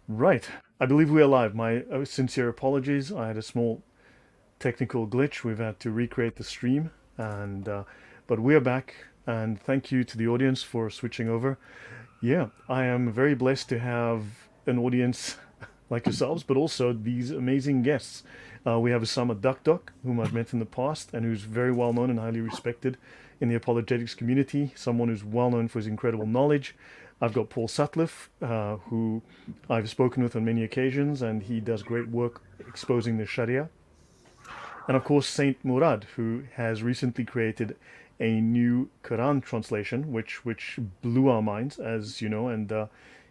Right. I believe we are live. My sincere apologies. I had a small technical glitch. We've had to recreate the stream, and but we are back. And thank you to the audience for switching over. Yeah, I am very blessed to have an audience like yourselves, but also these amazing guests. We have Usama Dakdok, whom I've met in the past, and who's very well known and highly respected in the apologetics community. Someone who's well known for his incredible knowledge. I've got Paul Sutliff, who I've spoken with on many occasions, and he does great work exposing the Sharia. And of course, Saint Murad, who has recently created a new Quran translation, which blew our minds, as you know, and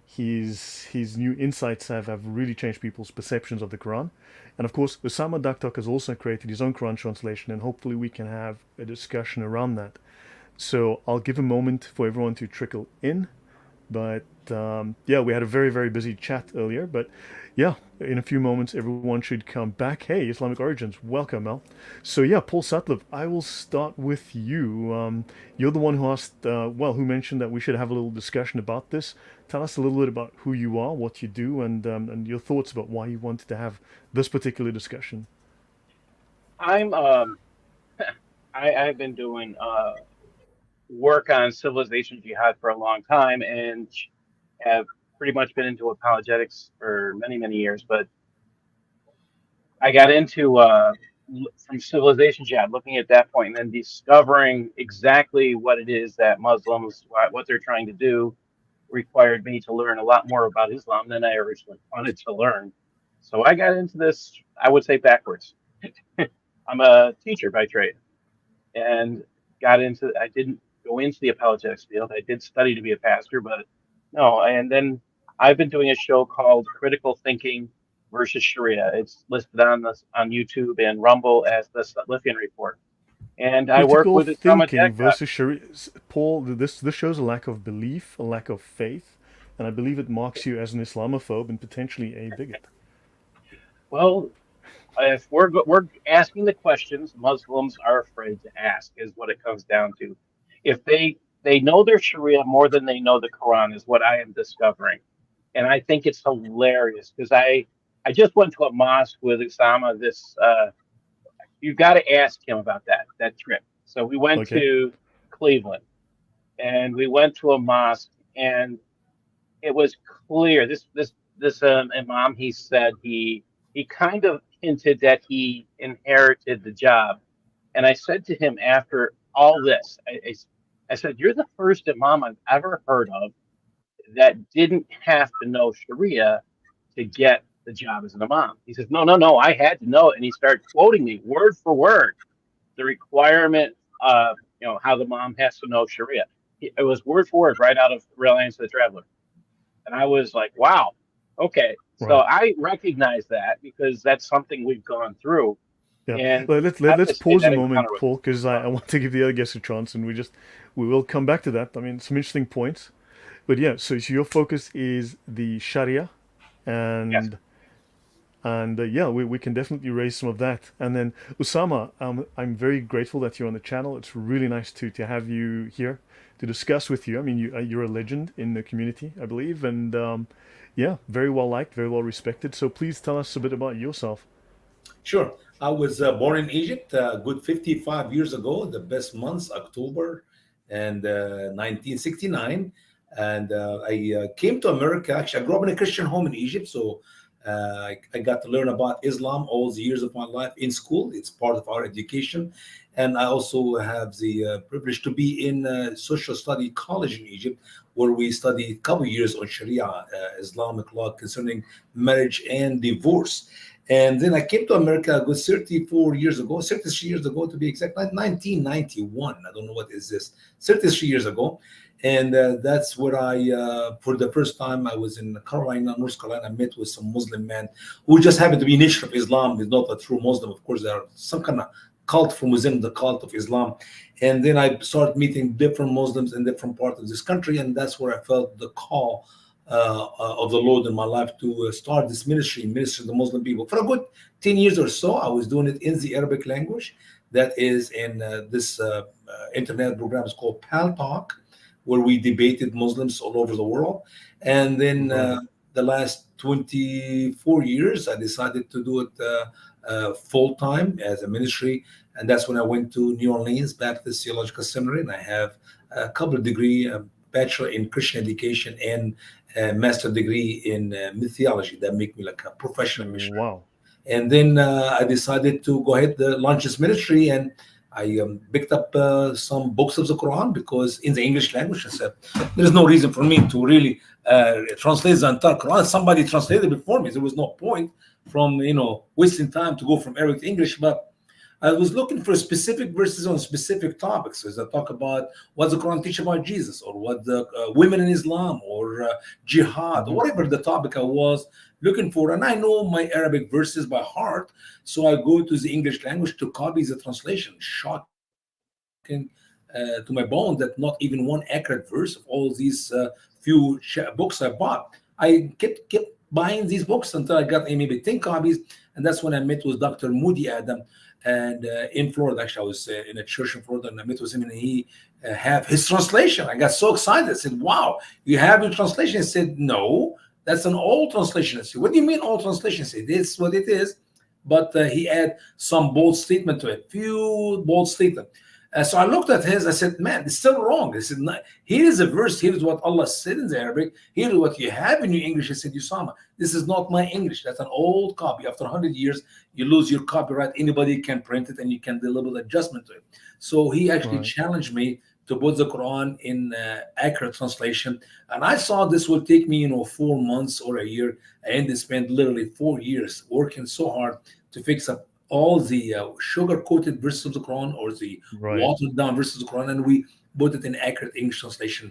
his new insights have really changed people's perceptions of the Quran. And of course, Usama Dakdok has also created his own Quran translation, and hopefully we can have a discussion around that. So I'll give a moment for everyone to trickle in. But yeah, we had a very, very busy chat earlier. But yeah, in a few moments, everyone should come back. Hey, Islamic Origins, welcome, Mel. So yeah, Paul Sutliff, I will start with you. You're the one who asked, who mentioned that we should have a little discussion about this. Tell us a little bit about who you are, what you do, and your thoughts about why you wanted to have this particular discussion. I'm I've been doing work on civilization jihad for a long time and have pretty much been into apologetics for many years. But I got into from civilization jihad, looking at that point, and then discovering exactly what it is that Muslims, what they're trying to do, required me to learn a lot more about Islam than I originally wanted to learn. So I got into this, I would say, backwards. I'm a teacher by trade and I didn't go into the apologetics field. I did study to be a pastor, but no. And then I've been doing a show called Critical Thinking versus Sharia. It's listed on YouTube and Rumble as the Sutliffian Report. And I work Critical with Usama thinking Dakdok. versus Sharia. Paul, this shows a lack of belief, a lack of faith, and I believe it marks you as an Islamophobe and potentially a bigot. Well, if we're asking the questions Muslims are afraid to ask, is what it comes down to. If they know their Sharia more than they know the Quran, is what I am discovering. And I think it's hilarious because I just went to a mosque with Osama. You've got to ask him about that trip. So we went Okay, to Cleveland and we went to a mosque, and it was clear. This imam, he said he kind of hinted that he inherited the job. And I said to him after all this, I said, "You're the first imam I've ever heard of that didn't have to know Sharia to get the job as an imam." He says, no, I had to know it. And he started quoting me word for word the requirement of, how the mom has to know Sharia. It was word for word right out of Reliance of the Traveler. And I was like, wow, okay. So right. I recognize that because that's something we've gone through. Yeah, And not let's to say pause a that encounter moment, was Paul, because I wrong. want to give the other guests a chance, and we will come back to that. I mean, some interesting points, but yeah. So your focus is the Sharia, Yes. and yeah, we can definitely raise some of that. And then Usama, I'm very grateful that you're on the channel. It's really nice to have you here to discuss with you. I mean, you're a legend in the community, I believe, and yeah, very well liked, very well respected. So please tell us a bit about yourself. Sure. I was born in Egypt a good 55 years ago, the best months, October and 1969. And I came to America. Actually, I grew up in a Christian home in Egypt. So I got to learn about Islam all the years of my life in school. It's part of our education. And I also have the privilege to be in social study college in Egypt, where we study a couple of years on Sharia, Islamic law concerning marriage and divorce. And then I came to America a good 34 years ago, 33 years ago to be exact, 1991. I don't know what is this, 33 years ago. And that's where for the first time, I was in Carolina, North Carolina. I met with some Muslim men who just happened to be niche of Islam. Is not a true Muslim. Of course, there are some kind of cult from within the cult of Islam. And then I started meeting different Muslims in different parts of this country. And that's where I felt the call of the Lord in my life to start this ministry to the Muslim people. For a good 10 years or so, I was doing it in the Arabic language. That is in this internet program is called Pal Talk, where we debated Muslims all over the world. And then Right. the last 24 years, I decided to do it full time as a ministry. And that's when I went to New Orleans Baptist Theological Seminary. And I have a couple of degree, a bachelor in Christian education and a master degree in theology that make me like a professional missionary. Wow. And then I decided to go ahead launch this ministry, and I picked up some books of the Quran because in the English language, I said there's no reason for me to really translate the entire Quran. Somebody translated it before me. There was no point from wasting time to go from Arabic to English. But I was looking for specific verses on specific topics, as I talk about what the Quran teach about Jesus, or what the women in Islam, or jihad, or whatever the topic I was looking for. And I know my Arabic verses by heart, so I go to the English language to copy the translation. Shocking to my bone that not even one accurate verse of all these few books I bought. I kept buying these books until I got maybe 10 copies, and that's when I met with Dr. Moody Adam. And in Florida, actually, I was in a church in Florida, and I met with him, and he have his translation. I got so excited. I said, "Wow, you have your translation?" He said, "No, that's an old translation." I said, "What do you mean old translation?" He said, "This is what it is." But he had some bold statement to it, few bold statement. So I looked at his, I said, "Man, it's still wrong." I said, "Here is a verse, here is what Allah said in the Arabic, here is what you have in your English." I said, "Usama, this is not my English. That's an old copy. After 100 years, you lose your copyright. Anybody can print it and you can do a little adjustment to it." So he actually challenged me to put the Quran in accurate translation. And I saw this would take me, 4 months or a year. And I spent literally 4 years working so hard to fix up all the sugar-coated verses of the Quran, or the watered-down verses of the Quran, and we put it in accurate English translation.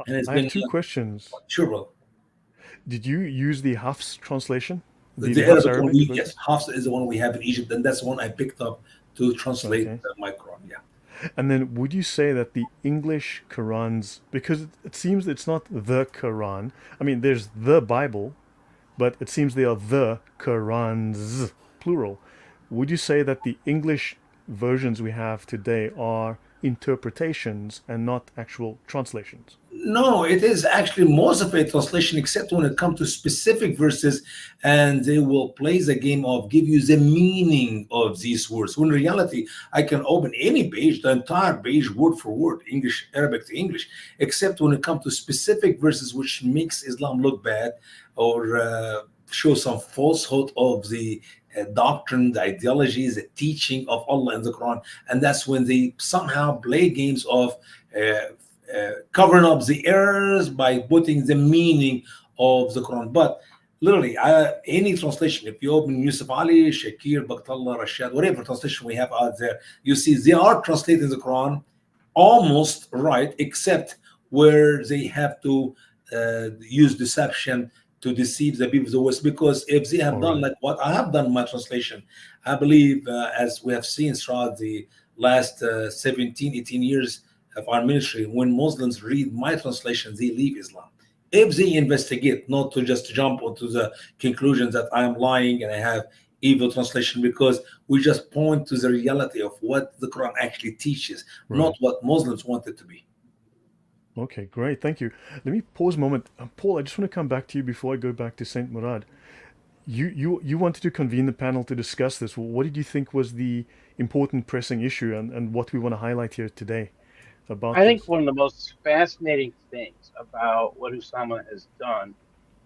And it's I have two questions. Sure, bro. Did you use the Hafs translation? The Arabic one, yes. Hafs is the one we have in Egypt, and that's the one I picked up to translate my Quran, yeah. And then would you say that the English Qurans, because it seems it's not the Quran, I mean, there's the Bible, but it seems they are the Qurans, plural. Would you say that the English versions we have today are interpretations and not actual translations? No, it is actually most of a translation, except when it comes to specific verses, and they will play the game of give you the meaning of these words. When in reality, I can open any page, the entire page, word for word, English, Arabic to English, except when it comes to specific verses which makes Islam look bad, or show some falsehood of the doctrine, the ideologies, the teaching of Allah in the Quran. And that's when they somehow play games of covering up the errors by putting the meaning of the Quran. But literally, any translation, if you open Yusuf Ali, Shakir, Bakhtallah, Rashad, whatever translation we have out there, you see they are translating the Quran almost right, except where they have to use deception to deceive the people of the West. Because if they have done like what I have done in my translation, I believe, as we have seen throughout the last 17, 18 years of our ministry, when Muslims read my translation, they leave Islam. If they investigate, not to just jump onto the conclusion that I am lying and I have evil translation, because we just point to the reality of what the Quran actually teaches, not what Muslims want it to be. Okay, great. Thank you. Let me pause a moment. Paul, I just want to come back to you before I go back to Saint Murad. You wanted to convene the panel to discuss this. What did you think was the important pressing issue, and what we want to highlight here today about I think one of the most fascinating things about what Usama has done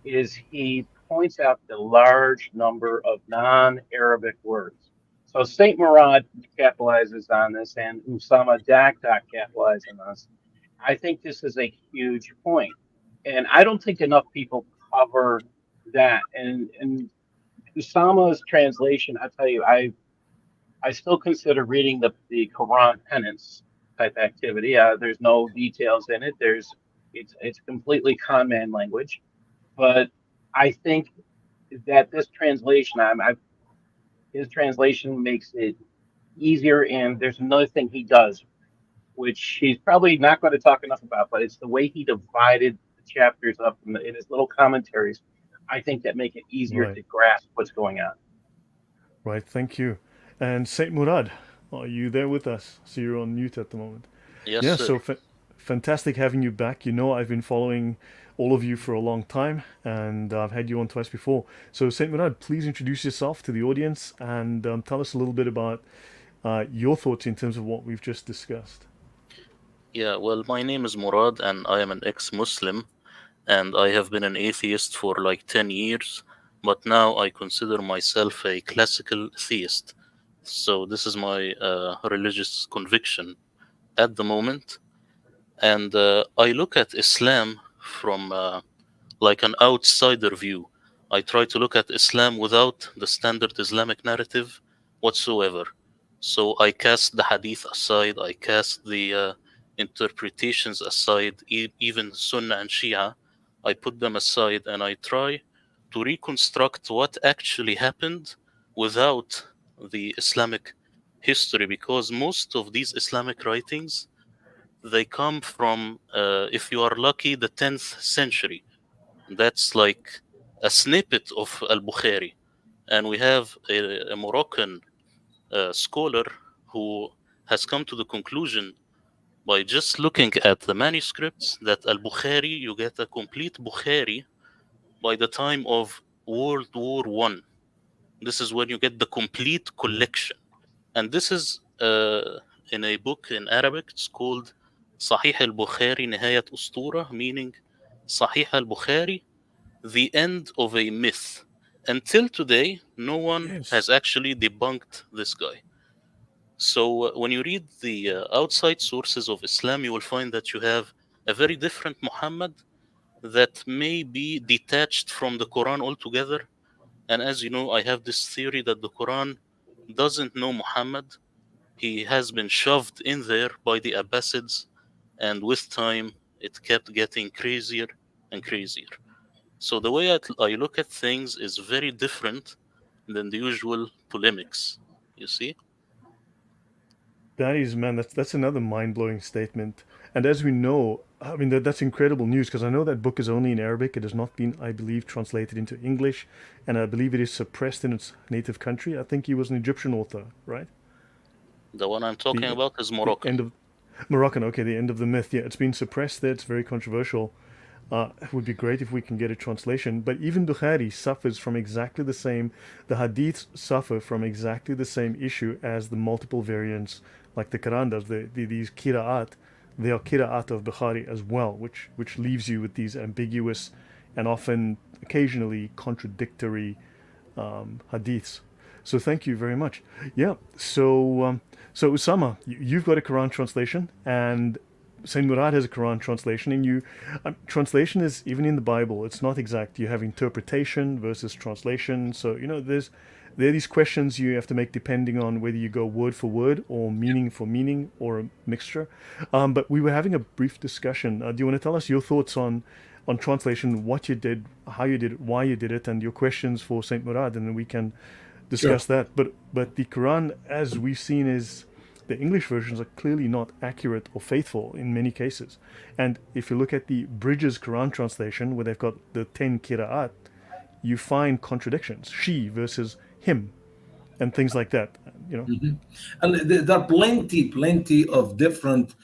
is he points out the large number of non-Arabic words. So Saint Murad capitalizes on this, and Usama Dakdok capitalizes on this. I think this is a huge point, and I don't think enough people cover that. And Usama's translation, I tell you, I still consider reading the Quran penance type activity. There's no details in it. It's completely con man language, but I think that this translation, his translation makes it easier. And there's another thing he does, which he's probably not going to talk enough about, but it's the way he divided the chapters up in his little commentaries. I think that make it easier to grasp what's going on. Right, thank you. And Saint Murad, are you there with us? So you're on mute at the moment. Yes, yeah, sir. So fantastic having you back. I've been following all of you for a long time, and I've had you on twice before. So, Saint Murad, please introduce yourself to the audience and tell us a little bit about your thoughts in terms of what we've just discussed. Yeah, well, my name is Murad, and I am an ex-Muslim, and I have been an atheist for like 10 years, but now I consider myself a classical theist. So this is my religious conviction at the moment, and I look at Islam from like an outsider view. I try to look at Islam without the standard Islamic narrative whatsoever. So I cast the Hadith aside, I cast the interpretations aside, even Sunnah and Shia. I put them aside and I try to reconstruct what actually happened without the Islamic history, because most of these Islamic writings, they come from, if you are lucky, the 10th century. That's like a snippet of Al-Bukhari. And we have a Moroccan scholar who has come to the conclusion by just looking at the manuscripts that Al-Bukhari, you get a complete Bukhari by the time of World War One. This is when you get the complete collection. And this is in a book in Arabic. It's called Sahih al-Bukhari Nihayat Ustura, meaning Sahih al-Bukhari, the end of a myth. Until today, no one Yes. has actually debunked this guy. So when you read the outside sources of Islam, you will find that you have a very different Muhammad that may be detached from the Quran altogether. And as you know, I have this theory that the Quran doesn't know Muhammad. He has been shoved in there by the Abbasids, and with time, it kept getting crazier and crazier. So the way I look at things is very different than the usual polemics, you see? That is, man, that's another mind-blowing statement. And as we know, I mean, that's incredible news, because I know that book is only in Arabic. It has not been, I believe, translated into English, and I believe it is suppressed in its native country. I think he was an Egyptian author, right? The one I'm talking The about is the Moroccan. end of Moroccan. Okay, the end of the myth. Yeah, it's been suppressed there. It's very controversial. It would be great if we can get a translation. But even Bukhari suffers from exactly the same. The Hadiths suffer from exactly the same issue as the multiple variants, like the Quran does. These Qira'at, they are Qira'at of Bukhari as well, which leaves you with these ambiguous and often, occasionally, contradictory Hadiths. So thank you very much. Yeah. So Usama, you've got a Quran translation, and Saint Murad has a Quran translation, and translation is, even in the Bible, it's not exact. You have interpretation versus translation. So there are these questions you have to make depending on whether you go word for word or meaning for meaning or a mixture. But we were having a brief discussion. Do you want to tell us your thoughts on translation, what you did, how you did it, why you did it, and your questions for Saint Murad, and then we can discuss that. But the Quran, as we've seen, is the English versions are clearly not accurate or faithful in many cases. And if you look at the Bridges Quran translation, where they've got the 10 Qira'at, you find contradictions. She versus him, and things like that. And there are plenty of different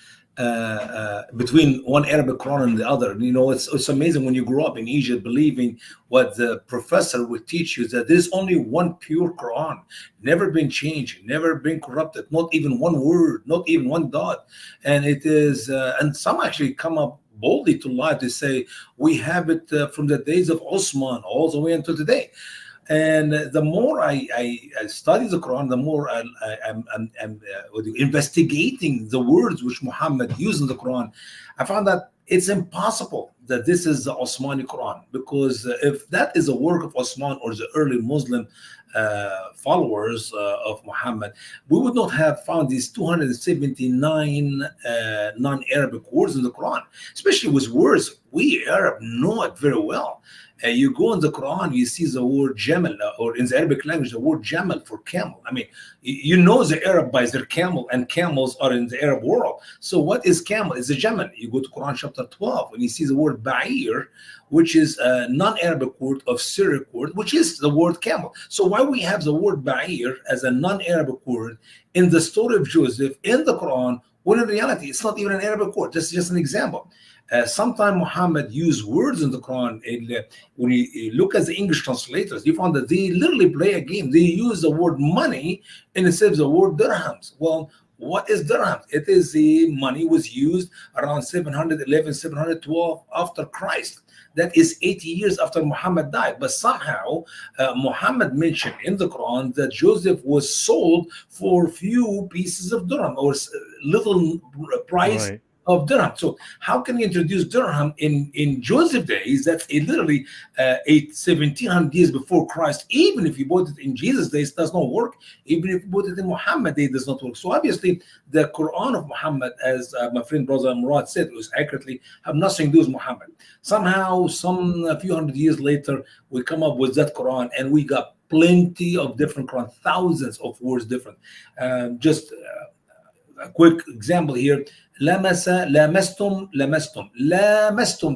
between one Arabic Quran and the other. It's amazing when you grow up in Egypt believing what the professor would teach you, that there's only one pure Quran, never been changed, never been corrupted, not even one word, not even one dot. And it is, and some actually come up boldly to lie to say we have it from the days of Osman all the way until today. And the more I study the Quran, the more I'm investigating the words which Muhammad used in the Quran. I found that it's impossible that this is the Osmani Quran, because if that is a work of Osman or the early Muslim followers of Muhammad, we would not have found these 279 non-Arabic words in the Quran, especially with words we Arab know it very well. You go in the Quran, you see the word Jamal, or in the Arabic language, the word Jamal for camel. I mean, you know the Arab buys their camel, and camels are in the Arab world. So what is camel? It's a Jamal. You go to Quran chapter 12, and you see the word Ba'ir, which is a non-Arabic word of Syriac word, which is the word camel. So why we have the word Ba'ir as a non-Arabic word in the story of Joseph in the Quran, when in reality, it's not even an Arabic word. This is just an example. Sometimes Muhammad used words in the Quran. When you look at the English translators, you find that they literally play a game. They use the word money instead of the word dirhams. Well, what is dirham? It is the money was used around 711, 712 after Christ. That is 80 years after Muhammad died. But somehow Muhammad mentioned in the Quran that Joseph was sold for few pieces of dirham or little price Right. of dirham. So how can you introduce dirham in Joseph days? That's literally 1700 years before Christ. Even if you put it in Jesus days, it does not work. Even if you put it in Muhammad days, it does not work. So obviously, the Quran of Muhammad, as my friend brother Murad said, was accurately have nothing to do with Muhammad. Somehow, a few hundred years later, we come up with that Quran, and we got plenty of different Quran, thousands of words different. Just a quick example here. Lamasa, lamastum,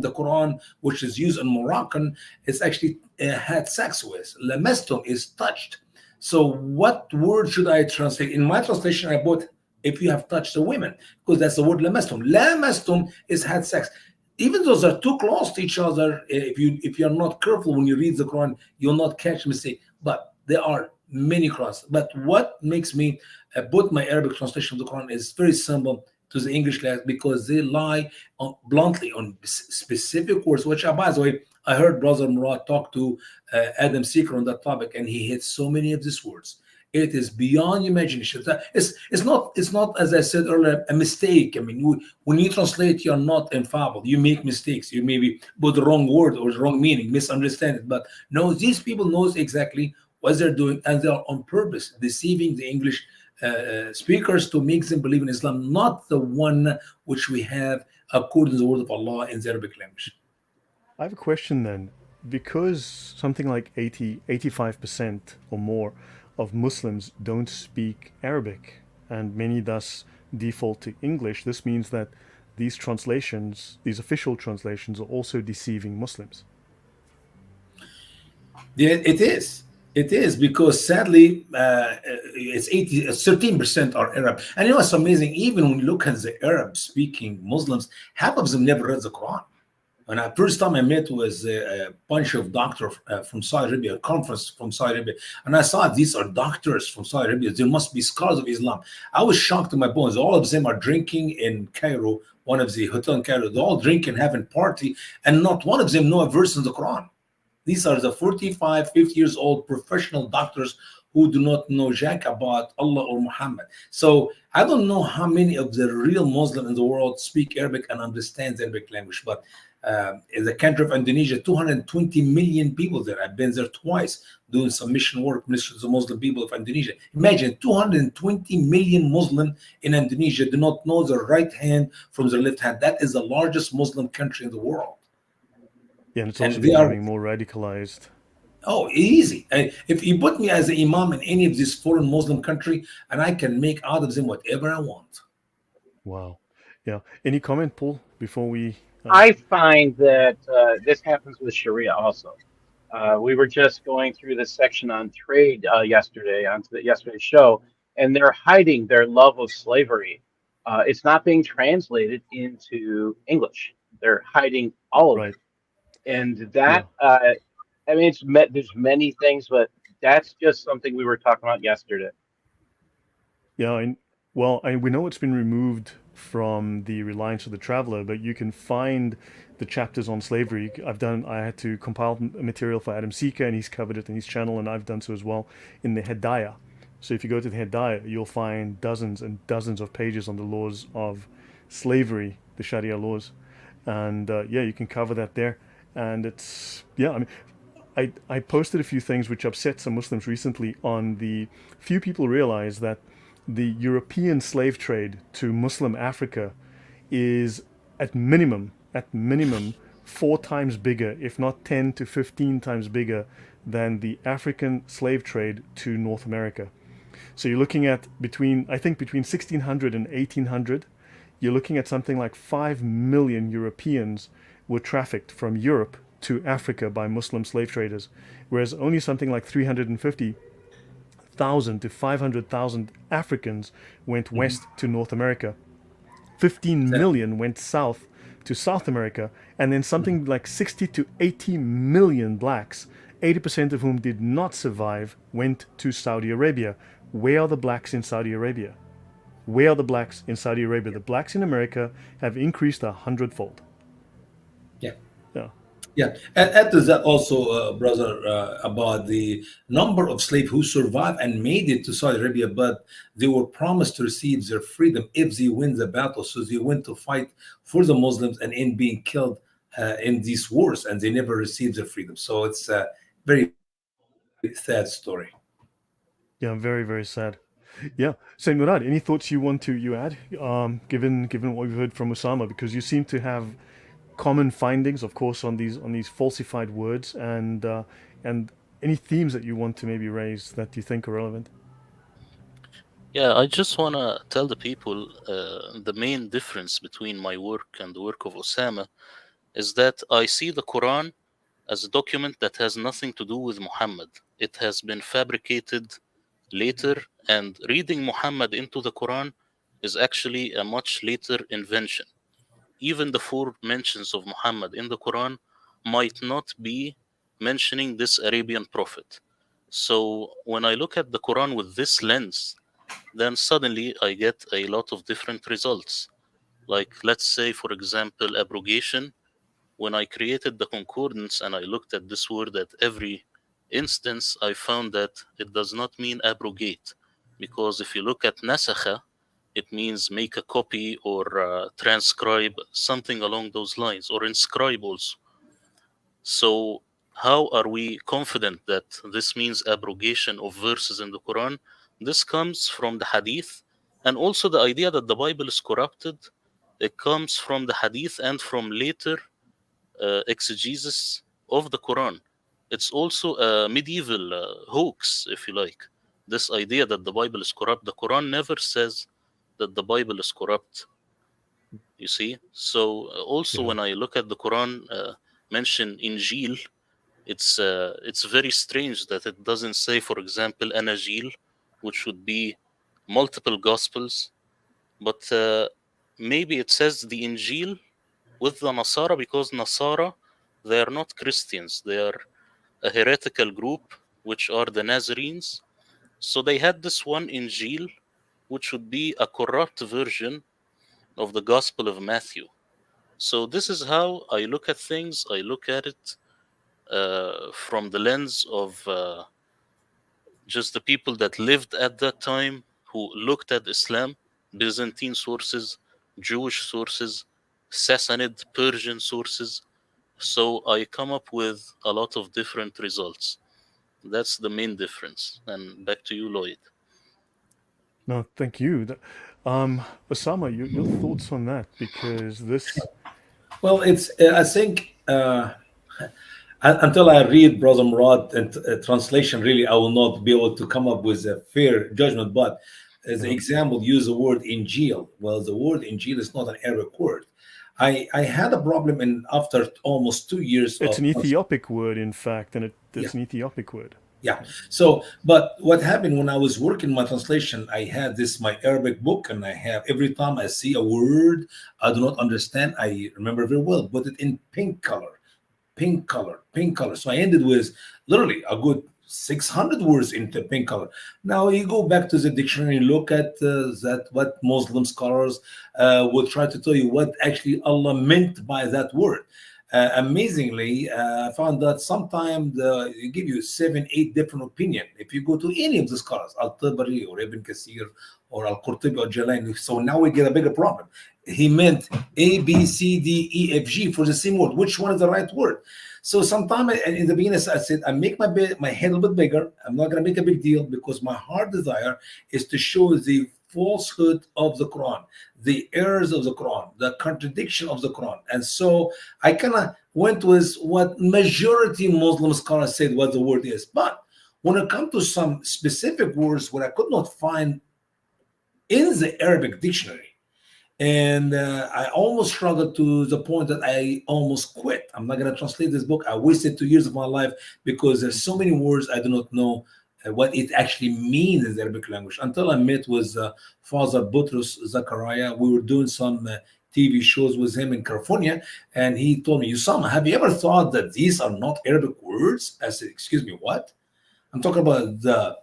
the Quran, which is used in Moroccan, is actually had sex with. Lamastum is touched. So what word should I translate? In my translation, I put if you have touched a woman, because that's the word lamastum. Lamastum is had sex. Even those are too close to each other. If you're not careful when you read the Quran, you'll not catch mistake. But there are many crosses. But what makes me put my Arabic translation of the Quran is very simple to the English class, because they lie bluntly on specific words, which, by the way, I heard Brother Murad talk to Adam Seeker on that topic, and he hit so many of these words. It is beyond imagination. It's not, as I said earlier, a mistake. I mean, when you translate, you're not infallible. You make mistakes. You maybe put the wrong word or the wrong meaning, misunderstand it. But no, these people knows exactly what they're doing, and they are on purpose deceiving the English speakers to make them believe in Islam, not the one which we have according to the word of Allah in the Arabic language. I have a question then. Because something like 85% or more of Muslims don't speak Arabic, and many thus default to English, this means that these translations, these official translations, are also deceiving Muslims. Yeah, it is. It is, because sadly, it's 13% are Arab. And you know what's amazing? Even when you look at the Arab-speaking Muslims, half of them never read the Quran. And the first time I met was a bunch of doctors from Saudi Arabia, a conference from Saudi Arabia, and I saw these are doctors from Saudi Arabia. There must be scholars of Islam. I was shocked to my bones. All of them are drinking in Cairo, one of the hotel in Cairo. They're all drinking, having party, and not one of them know a verse in the Quran. These are the 45, 50 years old professional doctors who do not know jack about Allah or Muhammad. So I don't know how many of the real Muslims in the world speak Arabic and understand the Arabic language. But in the country of Indonesia, 220 million people there. I've been there twice doing some mission work, ministering to the Muslim people of Indonesia. Imagine 220 million Muslims in Indonesia do not know their right hand from their left hand. That is the largest Muslim country in the world. Yeah, and it's And also they are becoming more radicalized. easy. And if you put me as an imam in any of these foreign Muslim country, and I can make out of them whatever I want. Wow. Yeah. Any comment, Paul, before we... I find that this happens with Sharia also. We were just going through this section on trade yesterday, on yesterday's show, and they're hiding their love of slavery. It's not being translated into English. They're hiding all of Right. it. And Yeah. that, I mean, there's many things, but that's just something we were talking about yesterday. Yeah, we know it's been removed from the Reliance of the Traveler, but you can find the chapters on slavery. I had to compile material for Adam Seeker, and he's covered it in his channel, and I've done so as well in the Hidayah. So if you go to the Hidayah, you'll find dozens and dozens of pages on the laws of slavery, the Sharia laws, and yeah, you can cover that there. And it's, yeah, I mean, I posted a few things which upset some Muslims recently on the few people realize that the European slave trade to Muslim Africa is at minimum 4 times bigger, if not 10 to 15 times bigger than the African slave trade to North America. So you're looking at between 1600 and 1800, you're looking at something like 5 million Europeans were trafficked from Europe to Africa by Muslim slave traders, whereas only something like 350,000 to 500,000 Africans went west to North America. 15 million went south to South America, and then something like 60 to 80 million blacks, 80% of whom did not survive, went to Saudi Arabia. Where are the blacks in Saudi Arabia? Where are the blacks in Saudi Arabia? The blacks in America have increased 100-fold. Yeah. Yeah. Yeah, and add to that also, brother, about the number of slaves who survived and made it to Saudi Arabia, but they were promised to receive their freedom if they win the battle. So they went to fight for the Muslims and end being killed in these wars, and they never received their freedom. So it's a very sad story. Yeah, very, very sad. Yeah, Saint Murad, any thoughts you add, given what we've heard from Usama, because you seem to have common findings, of course, on these falsified words, and any themes that you want to maybe raise that you think are relevant. Yeah, I just want to tell the people the main difference between my work and the work of Osama is that I see the Quran as a document that has nothing to do with Muhammad. It has been fabricated later, and reading Muhammad into the Quran is actually a much later invention. Even the 4 mentions of Muhammad in the Quran might not be mentioning this Arabian prophet. So when I look at the Quran with this lens, then suddenly I get a lot of different results. Like, let's say, for example, abrogation. When I created the concordance and I looked at this word at every instance, I found that it does not mean abrogate. Because if you look at nasakha, it means make a copy or transcribe, something along those lines, or inscribe also. So how are we confident that this means abrogation of verses in the Quran? This comes from the Hadith, and also the idea that the Bible is corrupted. It comes from the Hadith and from later exegesis of the Quran. It's also a medieval hoax, if you like. This idea that the Bible is corrupt. The Quran never says that the Bible is corrupt. You see? So also Yeah. when I look at the Quran mention Injil, it's very strange that it doesn't say, for example, Anajil, which would be multiple gospels, but maybe it says the Injil with the Nasara because Nasara, they are not Christians. They are a heretical group, which are the Nazarenes. So they had this one Injil, which would be a corrupt version of the Gospel of Matthew. So this is how I look at things. I look at it from the lens of just the people that lived at that time who looked at Islam, Byzantine sources, Jewish sources, Sassanid, Persian sources. So I come up with a lot of different results. That's the main difference. And back to you, Lloyd. No, thank you. Osama, your thoughts on that, because this. Well, it's I think until I read Brother Murad and translation, really, I will not be able to come up with a fair judgment. But as an Yeah. example, use the word Injil. Well, the word Injil is not an Arabic word. I had a problem in after almost 2 years It's of an Ethiopic word, in fact, and yeah. it's an Ethiopic word. Yeah. So, but what happened when I was working my translation, I had this my Arabic book, and I have every time I see a word I do not understand, I remember very well, put it in pink color, pink color, pink color. So I ended with literally a good 600 words into pink color. Now you go back to the dictionary, look at that what Muslim scholars will try to tell you what actually Allah meant by that word. Amazingly, I found that sometimes they give you 7, 8 different opinion. If you go to any of the scholars, Al-Tabari or Ibn Kathir or Al-Qurtubi or Jalani, so now we get a bigger problem. He meant A, B, C, D, E, F, G for the same word. Which one is the right word? So sometimes in the beginning, I said, I make my head a little bit bigger. I'm not going to make a big deal because my heart desire is to show the falsehood of the Quran, the errors of the Quran, the contradiction of the Quran. And so I kind of went with what majority Muslim scholars said what the word is. But when it comes to some specific words where I could not find in the Arabic dictionary, and I almost struggled to the point that I almost quit. I'm not going to translate this book. I wasted 2 years of my life because there's so many words I do not know what it actually means in the Arabic language. Until I met with Father Boutros Zachariah, we were doing some TV shows with him in California, and he told me, Usama, have you ever thought that these are not Arabic words? I said, excuse me, what? I'm talking about the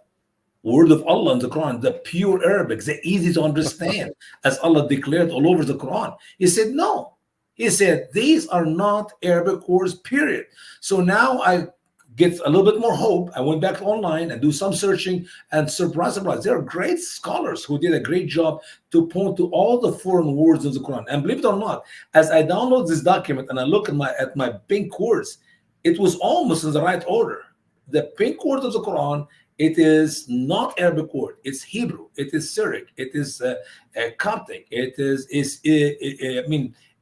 word of Allah in the Quran, the pure Arabic, the easy to understand, as Allah declared all over the Quran. He said, no. He said, these are not Arabic words, period. So now I get a little bit more hope. I went back online and do some searching, and surprise, there are great scholars who did a great job to point to all the foreign words in the Quran. And believe it or not, as I download this document and I look at my pink words, it was almost in the right order. The pink word of the Quran, it is not Arabic word. It's Hebrew. It is Syriac. It is Coptic. It is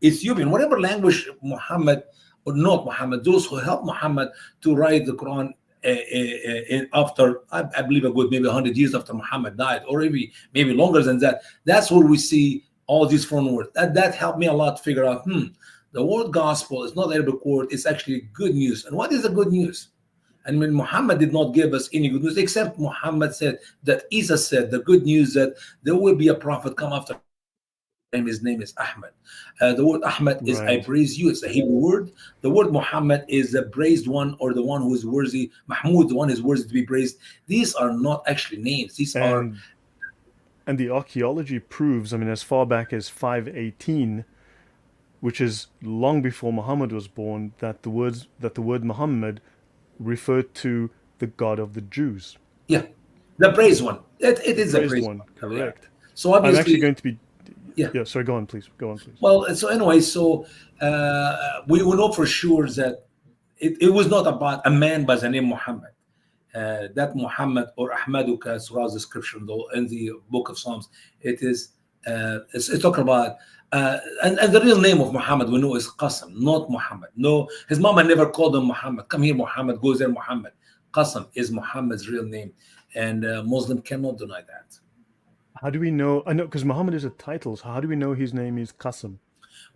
Ethiopian. Whatever language Muhammad or not Muhammad, those who helped Muhammad to write the Quran after, I believe, a good maybe 100 years after Muhammad died, or maybe longer than that. That's where we see all these foreign words. That helped me a lot to figure out, the word gospel is not Arabic word. It's actually good news. And what is the good news? And when Muhammad did not give us any good news, except Muhammad said that Isa said the good news that there will be a prophet come after him. His name is Ahmed. The word Ahmed is I praise you. It's a Hebrew word. The word Muhammad is the praised one, or the one who is worthy. Mahmud, the one who is worthy to be praised. These are not actually names. These are. And the archaeology proves, as far back as 518, which is long before Muhammad was born, that the word Muhammad referred to the God of the Jews. Yeah, the praised one. It is the praised one. Correct. Yeah. So obviously, I'm actually going to be. Yeah. Sorry. Go on, please. Well, so anyway, we know for sure that it was not about a man by the name Muhammad. That Muhammad or Ahmaduka, Surah's description, though, in the book of Psalms, it's talking about. And the real name of Muhammad we know is Qasim, not Muhammad. No, his mama never called him Muhammad. Come here, Muhammad. Goes there, Muhammad. Qasim is Muhammad's real name, and Muslim cannot deny that. How do we know? I know because Muhammad is a title. So how do we know his name is Qasim?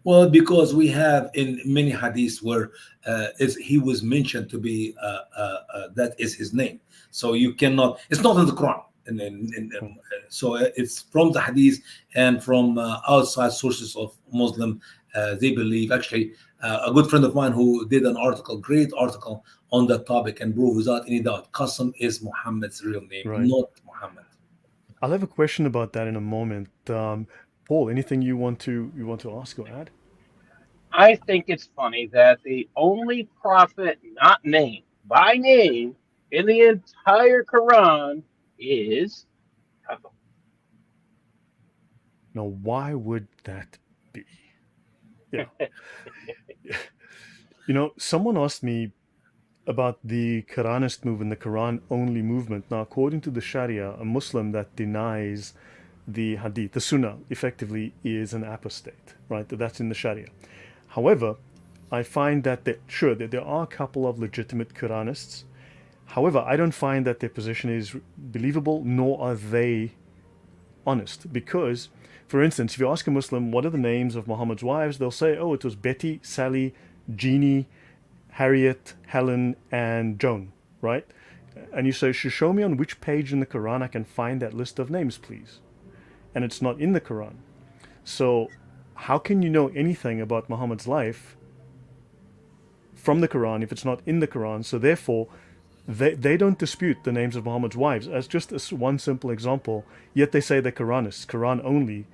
Well, because we have in many hadiths where he was mentioned to be that is his name. So you cannot. It's not in the Quran. So it's from the hadith and from outside sources of Muslim. They believe, actually, a good friend of mine who did an great article on that topic, and proved without any doubt, Qasim is Muhammad's real name, not Muhammad. I'll have a question about that in a moment. Paul, anything you want to ask or add? I think it's funny that the only prophet not named by name in the entire Quran is Hadiths. Now, why would that be? Yeah. Someone asked me about the Quranist movement, the Quran-only movement. Now, according to the Sharia, a Muslim that denies the Hadith, the Sunnah, effectively is an apostate, right? That's in the Sharia. However, I find that there are a couple of legitimate Quranists. However, I don't find that their position is believable, nor are they honest. Because, for instance, if you ask a Muslim, what are the names of Muhammad's wives? They'll say, oh, it was Betty, Sally, Jeannie, Harriet, Helen, and Joan, right? And you say, show me on which page in the Quran I can find that list of names, please. And it's not in the Quran. So how can you know anything about Muhammad's life from the Quran if it's not in the Quran? So therefore, they don't dispute the names of Muhammad's wives as just as one simple example, yet they say they're Quranists, Quran only,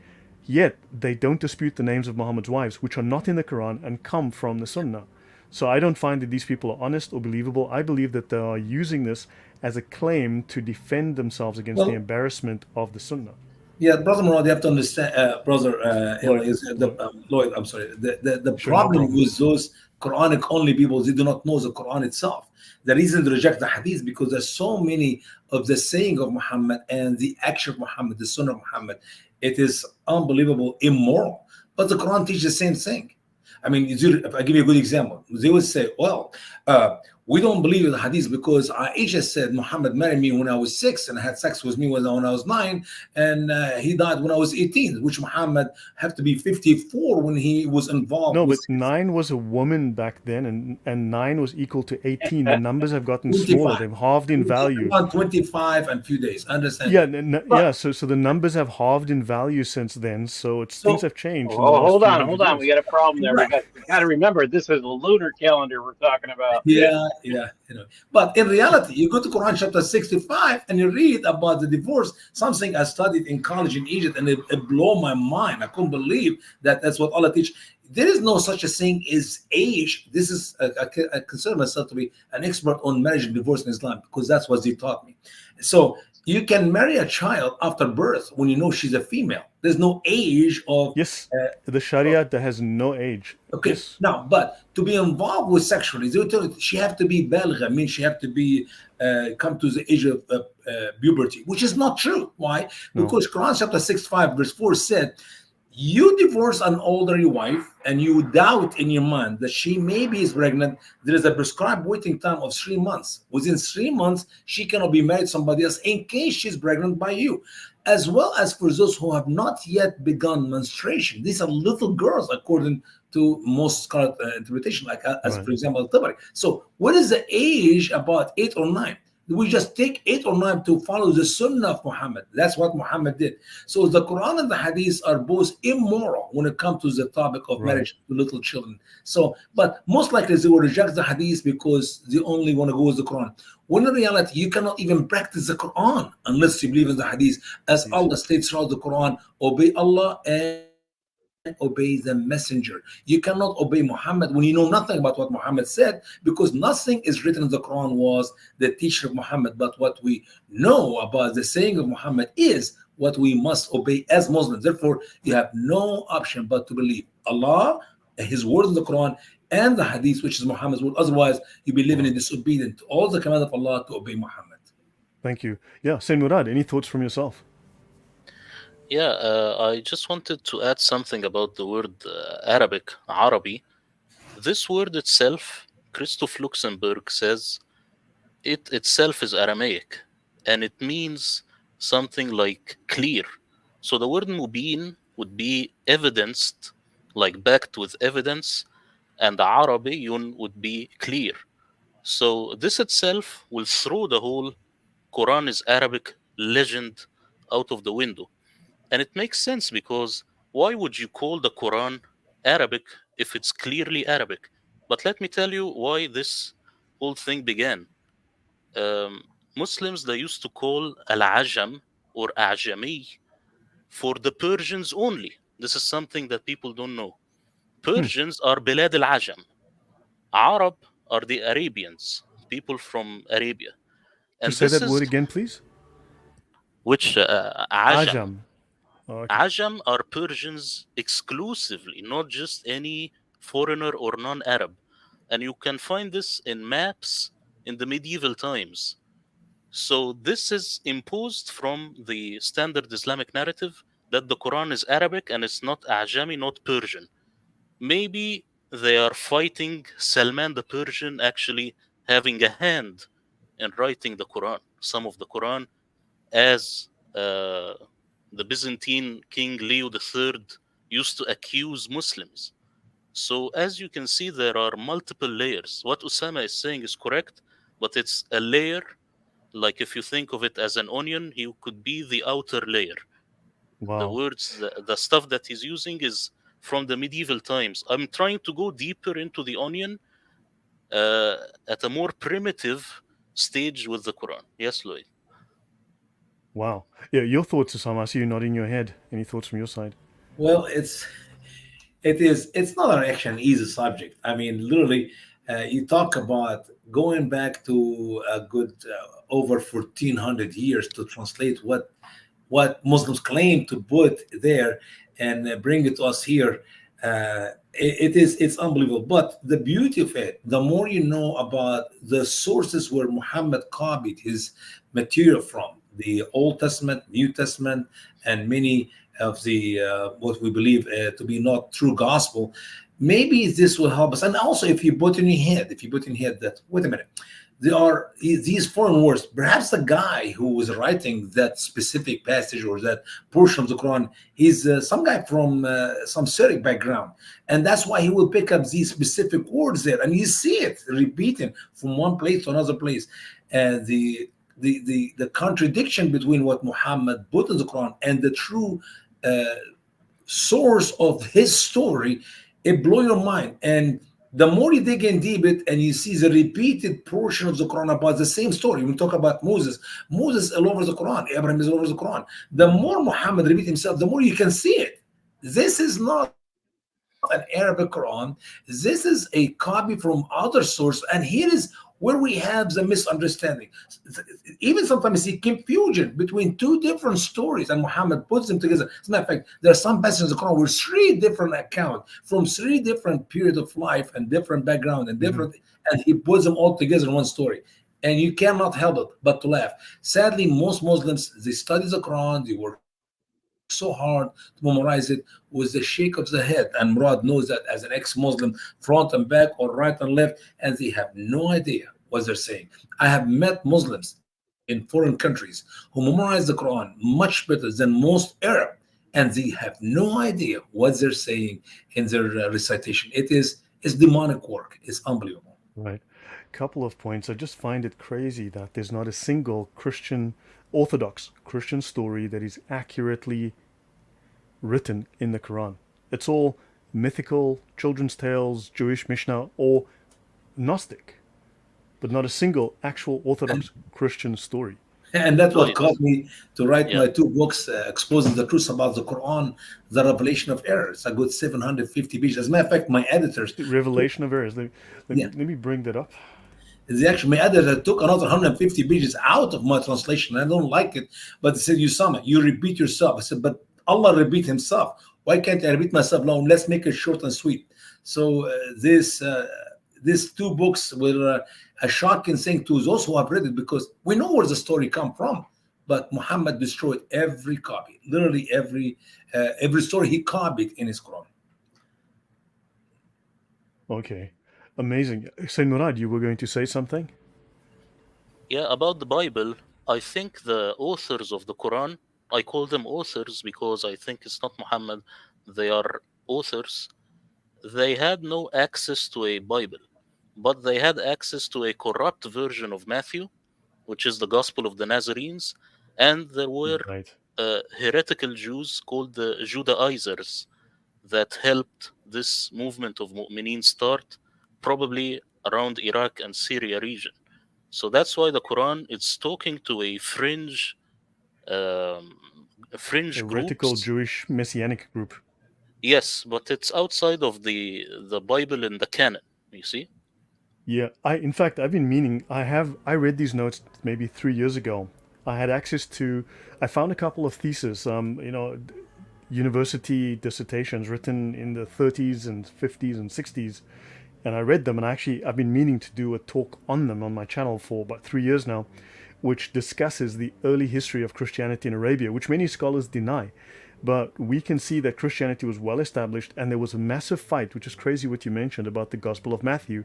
yet they don't dispute the names of Muhammad's wives, which are not in the Quran and come from the Sunnah. So I don't find that these people are honest or believable. I believe that they are using this as a claim to defend themselves against the embarrassment of the Sunnah. Yeah, Brother Murad, you have to understand, Lloyd, I'm sorry. The problem with those Quranic only people, they do not know the Quran itself. The reason they reject the Hadith because there's so many of the saying of Muhammad and the action of Muhammad, the Sunnah of Muhammad. It is unbelievable, immoral. But the Quran teaches the same thing. I mean, if I give you a good example, they would say, well, We don't believe in the hadith because Aisha said Muhammad married me when I was 6 and had sex with me when I was 9, and he died when I was 18, which Muhammad had to be 54 when he was involved No, with but 9 was a woman back then, and 9 was equal to 18. The numbers have gotten smaller. 25. They've halved in value. Around 25 and few days. I understand. Yeah, But so the numbers have halved in value since then. So things so have changed in the Oh, last hold few on, hundred hold on. We years. got a problem there. right. We got to remember this is a lunar calendar we're talking about. Yeah, yeah, you know. But in reality, you go to Quran chapter 65 and you read about the divorce, something I studied in college in Egypt, and it blew my mind. I couldn't believe that that's what Allah teach. There is no such a thing as age. This is I consider myself to be an expert on marriage and divorce in Islam because that's what they taught me. So you can marry a child after birth when you know she's a female. There's no age of Yes, the of Sharia that has no age. okay, Yes. now, but to be involved with sexually, they will tell you she have to be baligha, means she have to be come to the age of puberty, which is not true. Why? No. Because Quran chapter 65 verse 4 said, you divorce an older wife and you doubt in your mind that she maybe is pregnant, there is a prescribed waiting time of 3 months. Within 3 months, she cannot be married to somebody else in case she's pregnant by you. As well as for those who have not yet begun menstruation. These are little girls, according to most scholar interpretation, like as Right. for example, Tabari. So what is the age about 8 or 9? We just take 8 or 9 to follow the sunnah of Muhammad. That's what Muhammad did. So the Quran and the Hadith are both immoral when it comes to the topic of Right. marriage to little children. So, but most likely they will reject the Hadith because they only want to go with the Quran. When in reality, you cannot even practice the Quran unless you believe in the Hadith. As Allah states throughout the Quran, obey Allah and obey the messenger. You cannot obey Muhammad when you know nothing about what Muhammad said, because nothing is written in the Quran was the teaching of Muhammad. But what we know about the saying of Muhammad is what we must obey as Muslims. Therefore, you have no option but to believe Allah, His word in the Quran, and the Hadith, which is Muhammad's word. Otherwise, you'll be living in disobedience to all the command of Allah to obey Muhammad. Thank you. Yeah, Saint Murad, any thoughts from yourself? Yeah, I just wanted to add something about the word Arabic, Arabi. This word itself, Christoph Luxemburg says, it itself is Aramaic, and it means something like clear. So the word mubin would be evidenced, like backed with evidence, and Arabiyun would be clear. So this itself will throw the whole Quran is Arabic legend out of the window. And it makes sense, because why would you call the Quran Arabic if it's clearly Arabic? But let me tell you why this whole thing began. Muslims, they used to call Al-Ajam or Ajami for the Persians only. This is something that people don't know. Persians are Bilad al-Ajam. Arab are the Arabians, people from Arabia. And Say this that word is again, please. which Ajam. Ajam. Oh, okay. Ajam are Persians exclusively, not just any foreigner or non-Arab. And you can find this in maps in the medieval times. So this is imposed from the standard Islamic narrative that the Quran is Arabic and it's not Ajami, not Persian. Maybe they are fighting Salman the Persian actually having a hand in writing the Quran, some of the Quran, as the Byzantine King Leo III used to accuse Muslims. So as you can see, there are multiple layers. What Usama is saying is correct, but it's a layer. Like if you think of it as an onion, he could be the outer layer. The Wow. words, the stuff that he's using is from the medieval times. I'm trying to go deeper into the onion at a more primitive stage with the Quran. Yes, Lloyd. Wow. Yeah, your thoughts, Osama. I see you nodding your head. Any thoughts from your side? Well, it's not an easy subject. I mean, literally, you talk about going back to a good over 1400 years to translate what Muslims claim to put there and bring it to us here. It's unbelievable. But the beauty of it, the more you know about the sources where Muhammad copied his material from, the Old Testament, New Testament, and many of the what we believe to be not true gospel, maybe this will help us. And also, if you put in your head, that, wait a minute, there are these foreign words. Perhaps the guy who was writing that specific passage or that portion of the Quran is some guy from some Syriac background, and that's why he will pick up these specific words there, and you see it repeating from one place to another place. The contradiction between what Muhammad put in the Quran and the true uh, source of his story, it blow your mind. And the more you dig in deep it and you see the repeated portion of the Quran about the same story, we talk about Moses all over the Quran, Abraham is all over the Quran. The more Muhammad repeat himself, the more you can see it. This is not an Arabic Quran. This is a copy from other source, and here is where we have the misunderstanding. Even sometimes you see confusion between two different stories, and Muhammad puts them together. As a matter of fact, there are some passages in the Quran where three different accounts from three different periods of life and different background and different, and he puts them all together in one story. And you cannot help it but to laugh. Sadly, most Muslims, they study the Quran, they work so hard to memorize it with the shake of the head. And Murad knows that as an ex-Muslim, front and back or right and left, and they have no idea what they're saying. I have met Muslims in foreign countries who memorize the Quran much better than most Arab, and they have no idea what they're saying in their recitation. It's demonic work. It's unbelievable. Right. Couple of points. I just find it crazy that there's not a single Christian, Orthodox Christian story that is accurately written in the Quran. It's all mythical, children's tales, Jewish Mishnah, or Gnostic, but not a single actual Orthodox Christian story. And that's what Right. caused me to write Yeah. my two books, exposing the truth about the Quran, the revelation of errors. A good 750 pages. As a matter of fact, my editors, The revelation of errors. yeah, Let me bring that up. my editor took another 150 pages out of my translation. I don't like it, but they said, Usama, you repeat yourself. I said, but Allah repeat Himself. Why can't I repeat myself? No, let's make it short and sweet. So these two books were a shocking thing to those who have read it, because we know where the story come from. But Muhammad destroyed every copy, literally every story he copied in his Quran. Okay. Amazing. Saint Murad, you were going to say something? Yeah, about the Bible, I think the authors of the Quran, I call them authors because I think it's not Muhammad, they are authors. They had no access to a Bible, but they had access to a corrupt version of Matthew, which is the Gospel of the Nazarenes, and there were Right. heretical Jews called the Judaizers that helped this movement of Mu'mineen start, probably around Iraq and Syria region. So that's why the Quran is talking to um, fringe Heretical groups. Jewish Messianic group. Yes, but it's outside of the Bible and the canon. You see? Yeah, in fact I've been meaning I read these notes maybe 3 years ago. I had access to I found a couple of theses, university dissertations written in the 30s and 50s and 60s, and I read them, and I've been meaning to do a talk on them on my channel for about 3 years now, which discusses the early history of Christianity in Arabia, which many scholars deny. But we can see that Christianity was well established, and there was a massive fight, which is crazy what you mentioned about the Gospel of Matthew,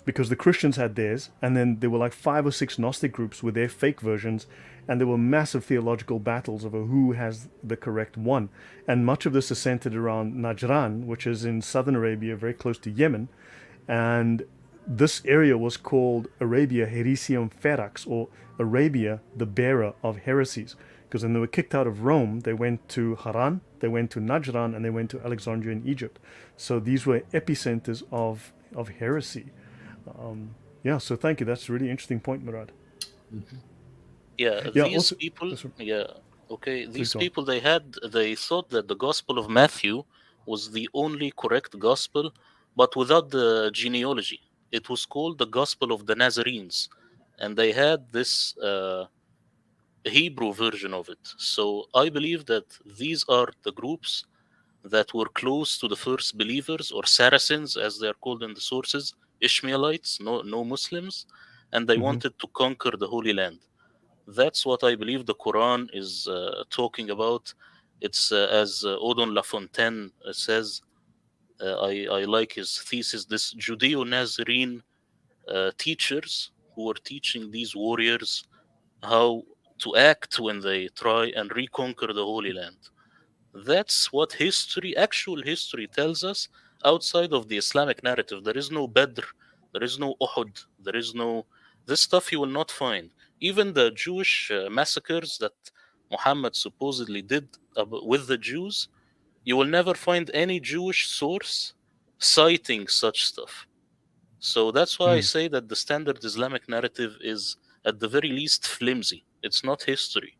because the Christians had theirs, and then there were like 5 or 6 Gnostic groups with their fake versions, and there were massive theological battles over who has the correct one. And much of this is centered around Najran, which is in southern Arabia, very close to Yemen, and this area was called Arabia Heresium Ferax, or Arabia, the bearer of heresies. Because when they were kicked out of Rome, they went to Haran, they went to Najran, and they went to Alexandria in Egypt. So these were epicenters of heresy. Yeah, so thank you. That's a really interesting point, Murad. Yeah, Yeah, these also, people. sorry, Yeah, okay. please These go on. people they thought that the Gospel of Matthew was the only correct gospel, but without the genealogy. It was called the Gospel of the Nazarenes, and they had this Hebrew version of it. So I believe that these are the groups that were close to the first believers, or Saracens as they are called in the sources, Ishmaelites, no Muslims, and they Hmm. wanted to conquer the Holy Land. That's what I believe the Quran is talking about. It's as Odon Lafontaine says, I like his thesis. This Judeo-Nazarene teachers who were teaching these warriors how to act when they try and reconquer the Holy Land. That's what history, actual history, tells us outside of the Islamic narrative. There is no Badr, there is no Uhud, there is no. This stuff you will not find. Even the Jewish massacres that Muhammad supposedly did with the Jews, you will never find any Jewish source citing such stuff. So that's why I Hmm. say that the standard Islamic narrative is, at the very least, flimsy. It's not history.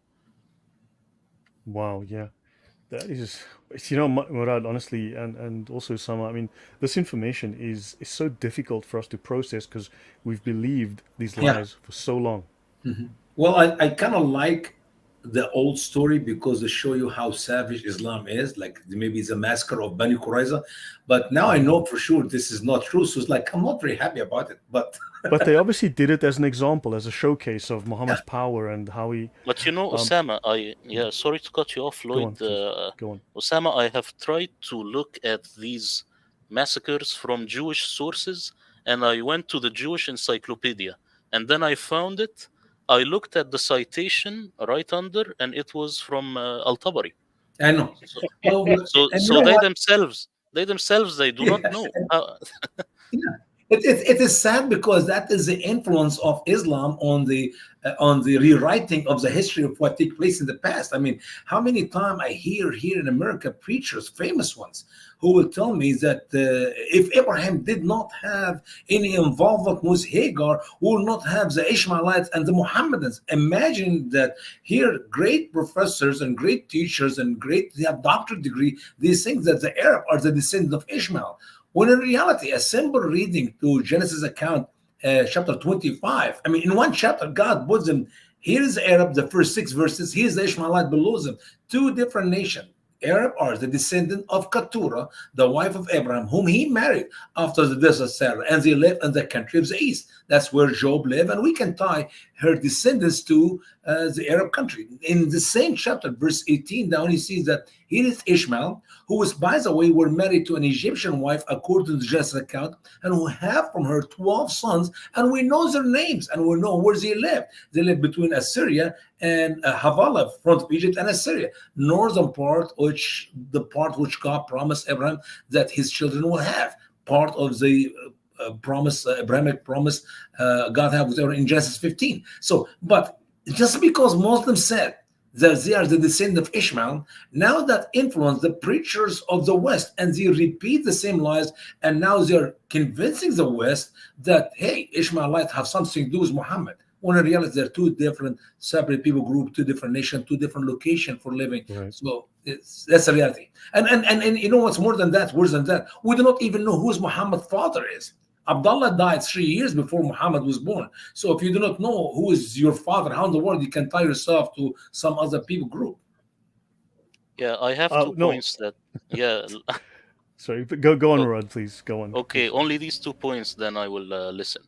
Wow, yeah. That is, Murad, honestly, and also Sama, I mean, this information is so difficult for us to process because we've believed these Yeah. lies for so long. Well, I kind of like the old story because they show you how savage Islam is. Like maybe it's a massacre of Bani Qurayza, but now I Mhm. know for sure this is not true. So it's like I'm not very happy about it. But But they obviously did it as an example, as a showcase of yeah, Muhammad's power and how he. But you know, Um, Osama, sorry to cut you off, go Lloyd. on, please. Go on. Osama, I have tried to look at these massacres from Jewish sources, and I went to the Jewish encyclopedia, and then I found it. I looked at the citation right under, and it was from Al-Tabari. I know. So, Well, and you so know they what? themselves, they do not Yes. know. How, Yeah. It is sad because that is the influence of Islam on the rewriting of the history of what took place in the past. I mean, how many times I hear here in America preachers, famous ones, who will tell me that if Abraham did not have any involvement with Hagar, we will not have the Ishmaelites and the Mohammedans. Imagine that here, great professors and great teachers and great, they have doctorate degree, these things that the Arab are the descendants of Ishmael. When in reality, a simple reading to Genesis account, chapter 25, I mean, in one chapter, God puts them, here's Arab, the first 6 verses, here's the Ishmaelite below them, two different nations. Arab are the descendant of Keturah, the wife of Abraham, whom he married after the death of Sarah, and they live in the country of the east. That's where Job lived, and we can tie her descendants to the Arab country. In the same chapter, verse 18, down he sees that here is Ishmael, who was, by the way, were married to an Egyptian wife according to the Genesis account, and who have from her 12 sons, and we know their names, and we know where they lived. They lived between Assyria and Havilah, front of Egypt, and Assyria, northern part, which the part which God promised Abraham that his children will have, part of the promise, Abrahamic promise God had with Abraham in Genesis 15. So, but just because Muslims said that they are the descendant of Ishmael, now that influence the preachers of the West, and they repeat the same lies, and now they're convincing the West that, hey, Ishmaelites have something to do with Muhammad. When in reality, they're two different separate people group, two different nations, two different locations for living. Right. So that's the reality. And you know what's more than that, worse than that? We do not even know who Muhammad's father is. Abdullah died 3 years before Muhammad was born. So if you do not know who is your father, how in the world you can tie yourself to some other people group? yeah, I have two No, points that, yeah, sorry. But go on, oh, Murad, please. Go on, okay, please. only these 2 points, then I will listen.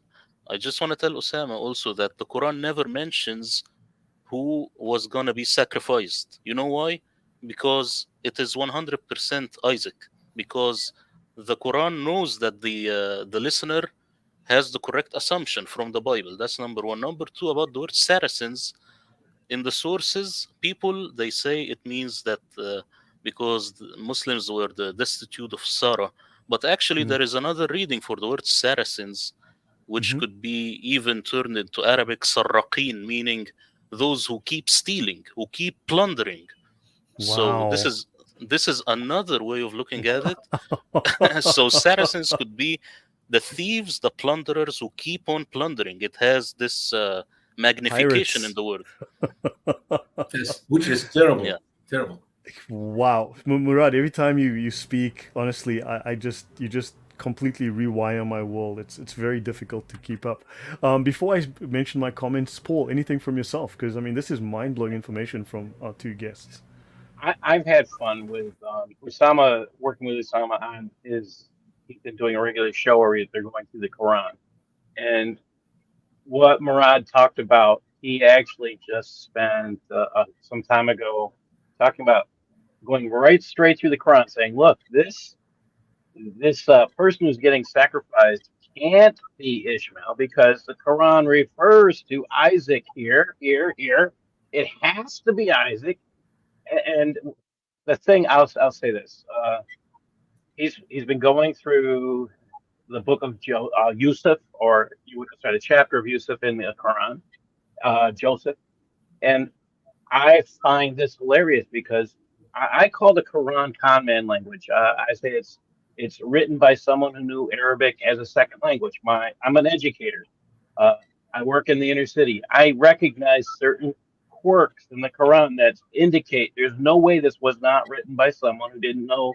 I just want to tell Osama also that the Quran never mentions who was going to be sacrificed. You know why? Because it is 100% Isaac. Because the Quran knows that the listener has the correct assumption from the Bible. That's number one. Number two, about the word Saracens, in the sources, people they say it means that because the Muslims were the destitute of Sirah, but actually Mm. there is another reading for the word Saracens, which Hmm. could be even turned into Arabic Sarraqin, meaning those who keep stealing, who keep plundering. So Wow. this is another way of looking at it. So Saracens could be the thieves, the plunderers who keep on plundering. It has this magnification in Pirates. the word. Yes, which is Yeah. terrible, terrible. Wow, Murad. Every time you speak, honestly, I just you just completely rewire my world. It's very difficult to keep up. Before I mention my comments, Paul, anything from yourself? Because I mean, this is mind blowing information from our two guests. I've had fun with Usama, working with Usama on his. He's been doing a regular show where they're going through the Quran. And what Murad talked about, he actually just spent some time ago talking about going right straight through the Quran, saying, "Look, this." this person who's getting sacrificed can't be Ishmael because the Quran refers to Isaac here, here, here. It has to be Isaac. And the thing, I'll say this: he's been going through the book of Yusuf, or you would sorry, the chapter of Yusuf in the Quran, Joseph, and I find this hilarious because I call the Quran conman language. I say it's written by someone who knew Arabic as a second language. I'm an educator. Uh, I work in the inner city. I recognize certain quirks in the Quran that indicate there's no way this was not written by someone who didn't know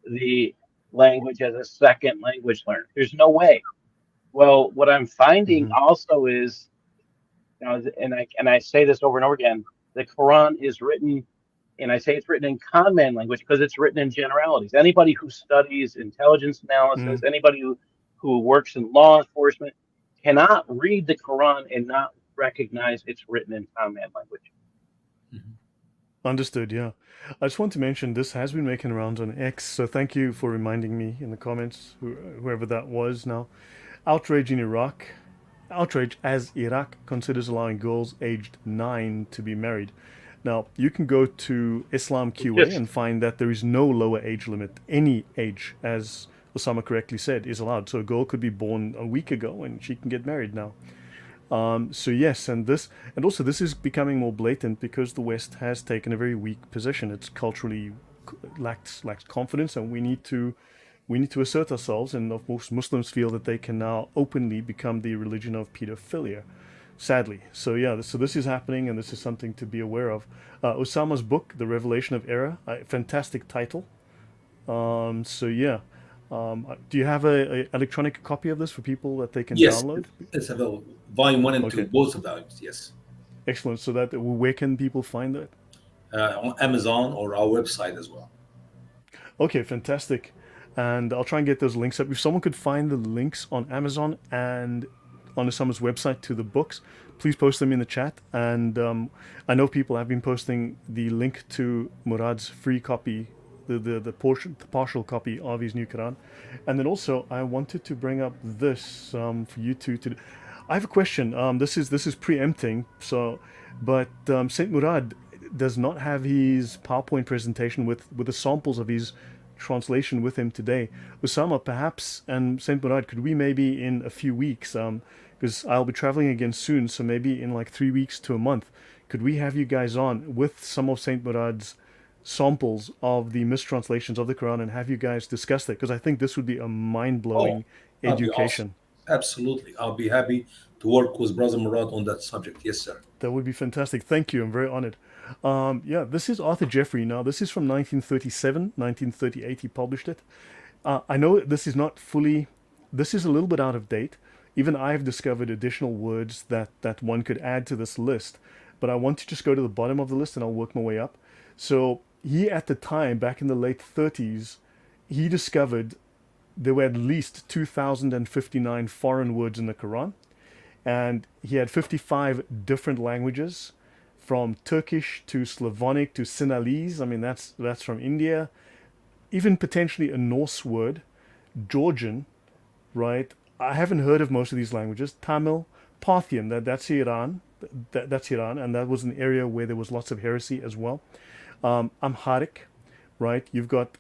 the language as a second language learner. There's no way. Well, what I'm finding Hmm. also is, and I say this over and over again, the Quran is written, and I say it's written in conman language because it's written in generalities. Anybody who studies intelligence analysis, Mm. anybody who works in law enforcement, cannot read the Quran and not recognize it's written in conman language. Mhm. Understood, yeah. I just want to mention this has been making rounds on X, so thank you for reminding me in the comments, whoever that was now. Outrage in Iraq. Outrage as Iraq considers allowing girls aged 9 to be married. Now, you can go to Islam QA Just and find that there is no lower age limit. Any age, as Osama correctly said, is allowed. So a girl could be born a week ago and she can get married now. So yes, and also this is becoming more blatant because the West has taken a very weak position. It's culturally lacks confidence, and we need to assert ourselves. And of course, Muslims feel that they can now openly become the religion of pedophilia. Sadly, so yeah, so this is happening, and this is something to be aware of. Osama's book, The Revelation of Error, fantastic title. So yeah, do you have a electronic copy of this for people that they can Yes, download? it's available. Volume 1 and 2, Okay. both of those. Yes, Excellent. So that where can people find that? on Amazon or our website as well. Okay, fantastic. And I'll try and get those links up. If someone could find the links on Amazon and on Osama's website to the books, please post them in the chat. And I know people have been posting the link to Murad's free copy, the partial copy of his new Quran. And then also, I wanted to bring up this for you two to. I have a question. This is preempting. So, but Saint Murad does not have his PowerPoint presentation with the samples of his translation with him today. Usama, perhaps, and Saint Murad, could we maybe in a few weeks, because I'll be traveling again soon, so maybe in like 3 weeks to a month, could we have you guys on with some of Saint Murad's samples of the mistranslations of the Quran and have you guys discuss that? Because I think this would be a mind Oh, blowing that'd be awesome. education. Absolutely. I'll be happy to work with Brother Murad on that subject. Yes, sir. That would be fantastic. Thank you. I'm very honored. Yeah, this is Arthur Jeffrey. Now, this is from 1937, 1938. He published it. I know this is not fully, this is a little bit out of date. Even I've discovered additional words that one could add to this list. But I want to just go to the bottom of the list and I'll work my way up. So, he at the time, back in the late 30s, he discovered there were at least 2,059 foreign words in the Quran, and he had 55 different languages, from Turkish to Slavonic to Sinhalese. I mean, that's from India. Even potentially a Norse word, Georgian, right? I haven't heard of most of these languages. Tamil, Parthian, that's Iran. That's Iran, and that was an area where there was lots of heresy as well. Amharic, right? You've got,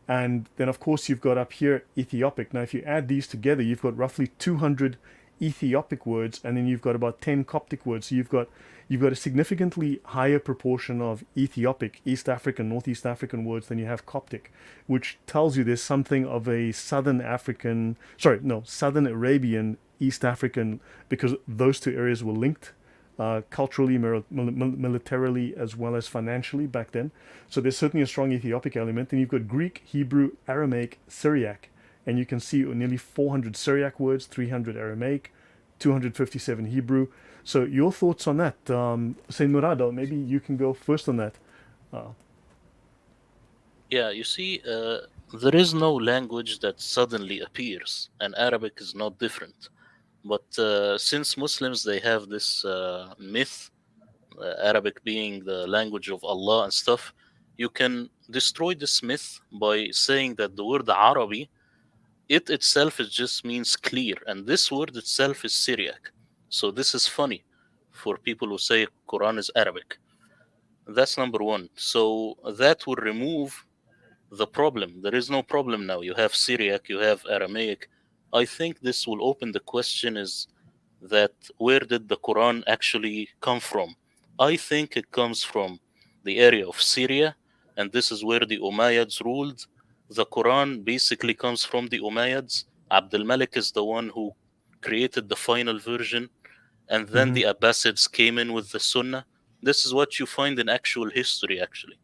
and then of course you've got up here Ethiopic. Now, if you add these together, you've got roughly 200 Ethiopic words, and then you've got about 10 Coptic words. So you've got a significantly higher proportion of Ethiopic, East African, Northeast African words than you have Coptic, which tells you there's something of a Southern African, sorry, no, Southern Arabian, East African, because those two areas were linked culturally, militarily, as well as financially back then. So there's certainly a strong Ethiopic element. And you've got Greek, Hebrew, Aramaic, Syriac. And you can see nearly 400 Syriac words, 300 Aramaic, 257 Hebrew. So your thoughts on that? Saint Murad, maybe you can go first on that. Yeah, you see, there is no language that suddenly appears, and Arabic is not different. But since Muslims they have this myth, Arabic being the language of Allah and stuff, you can destroy this myth by saying that the word Arabi it itself it just means clear, and this word itself is Syriac. So this is funny for people who say Quran is Arabic. That's number one. So that will remove the problem. There is no problem now. You have Syriac, you have Aramaic. I think this will open the question is that where did the Quran actually come from? I think it comes from the area of Syria, and this is where the Umayyads ruled. The Quran basically comes from the Umayyads. Abdul Malik is the one who created the final version, and then the Abbasids came in with the Sunnah. This is what you find in actual history, actually.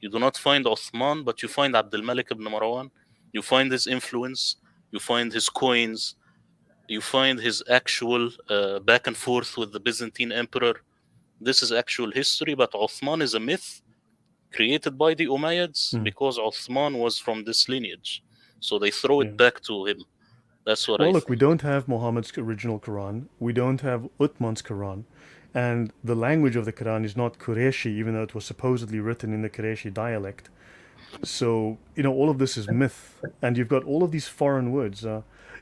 You do not find Uthman, but you find Abdul Malik ibn Marwan. You find his influence. You find his coins. You find his actual back and forth with the Byzantine emperor. This is actual history, but Uthman is a myth created by the Umayyads because Uthman was from this lineage. So they throw it back to him. That's what Well, I look, think. we don't have Muhammad's original Quran. We don't have Uthman's Quran. And the language of the Quran is not Qurayshi, even though it was supposedly written in the Qurayshi dialect. So, all of this is myth. And you've got all of these foreign words.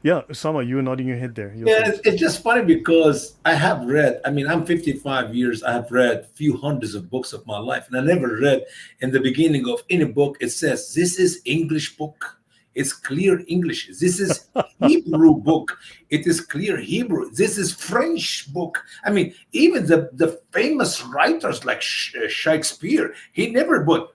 Yeah, Usama, you were nodding your head there. Your Yeah, thoughts. it's just funny because I have read, I mean, I'm 55 years, I have read few hundreds of books of my life, and I never read in the beginning of any book, it says, this is English book. It's clear English. This is Hebrew book. It is clear Hebrew. This is French book. I mean, even the famous writers like Shakespeare, he never put,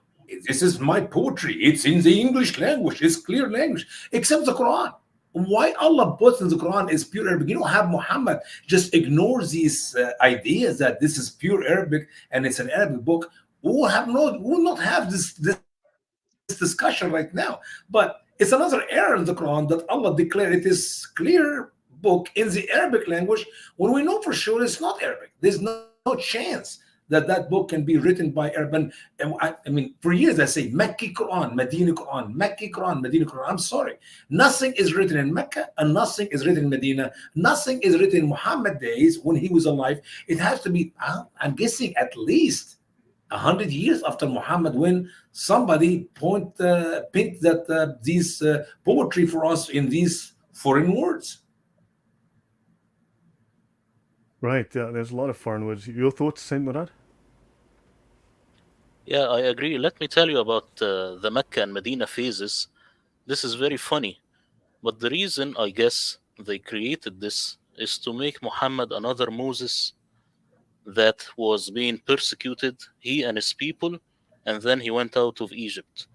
this is my poetry. It's in the English language. It's clear language, except the Quran. Why Allah puts in the Quran is pure Arabic. You don't have Muhammad just ignores these ideas that this is pure Arabic and it's an Arabic book. We will not have this discussion right now. But it's another error in the Quran that Allah declared it is clear book in the Arabic language when we know for sure it's not Arabic. There's no chance that book can be written by Arab. And I mean, for years I say Mecca Quran, Medina Quran, Mecca Quran, Medina Quran. I'm sorry. Nothing is written in Mecca and nothing is written in Medina. Nothing is written in Muhammad days when he was alive. It has to be, I'm guessing, at least 100 years after Muhammad when somebody picked that these poetry for us in these foreign words. Right, there's a lot of foreign words. Your thoughts, Saint Murad? Yeah, I agree. Let me tell you about the Mecca and Medina phases. This is very funny. But the reason, I guess, they created this is to make Muhammad another Moses that was being persecuted, he and his people, and then he went out of Egypt.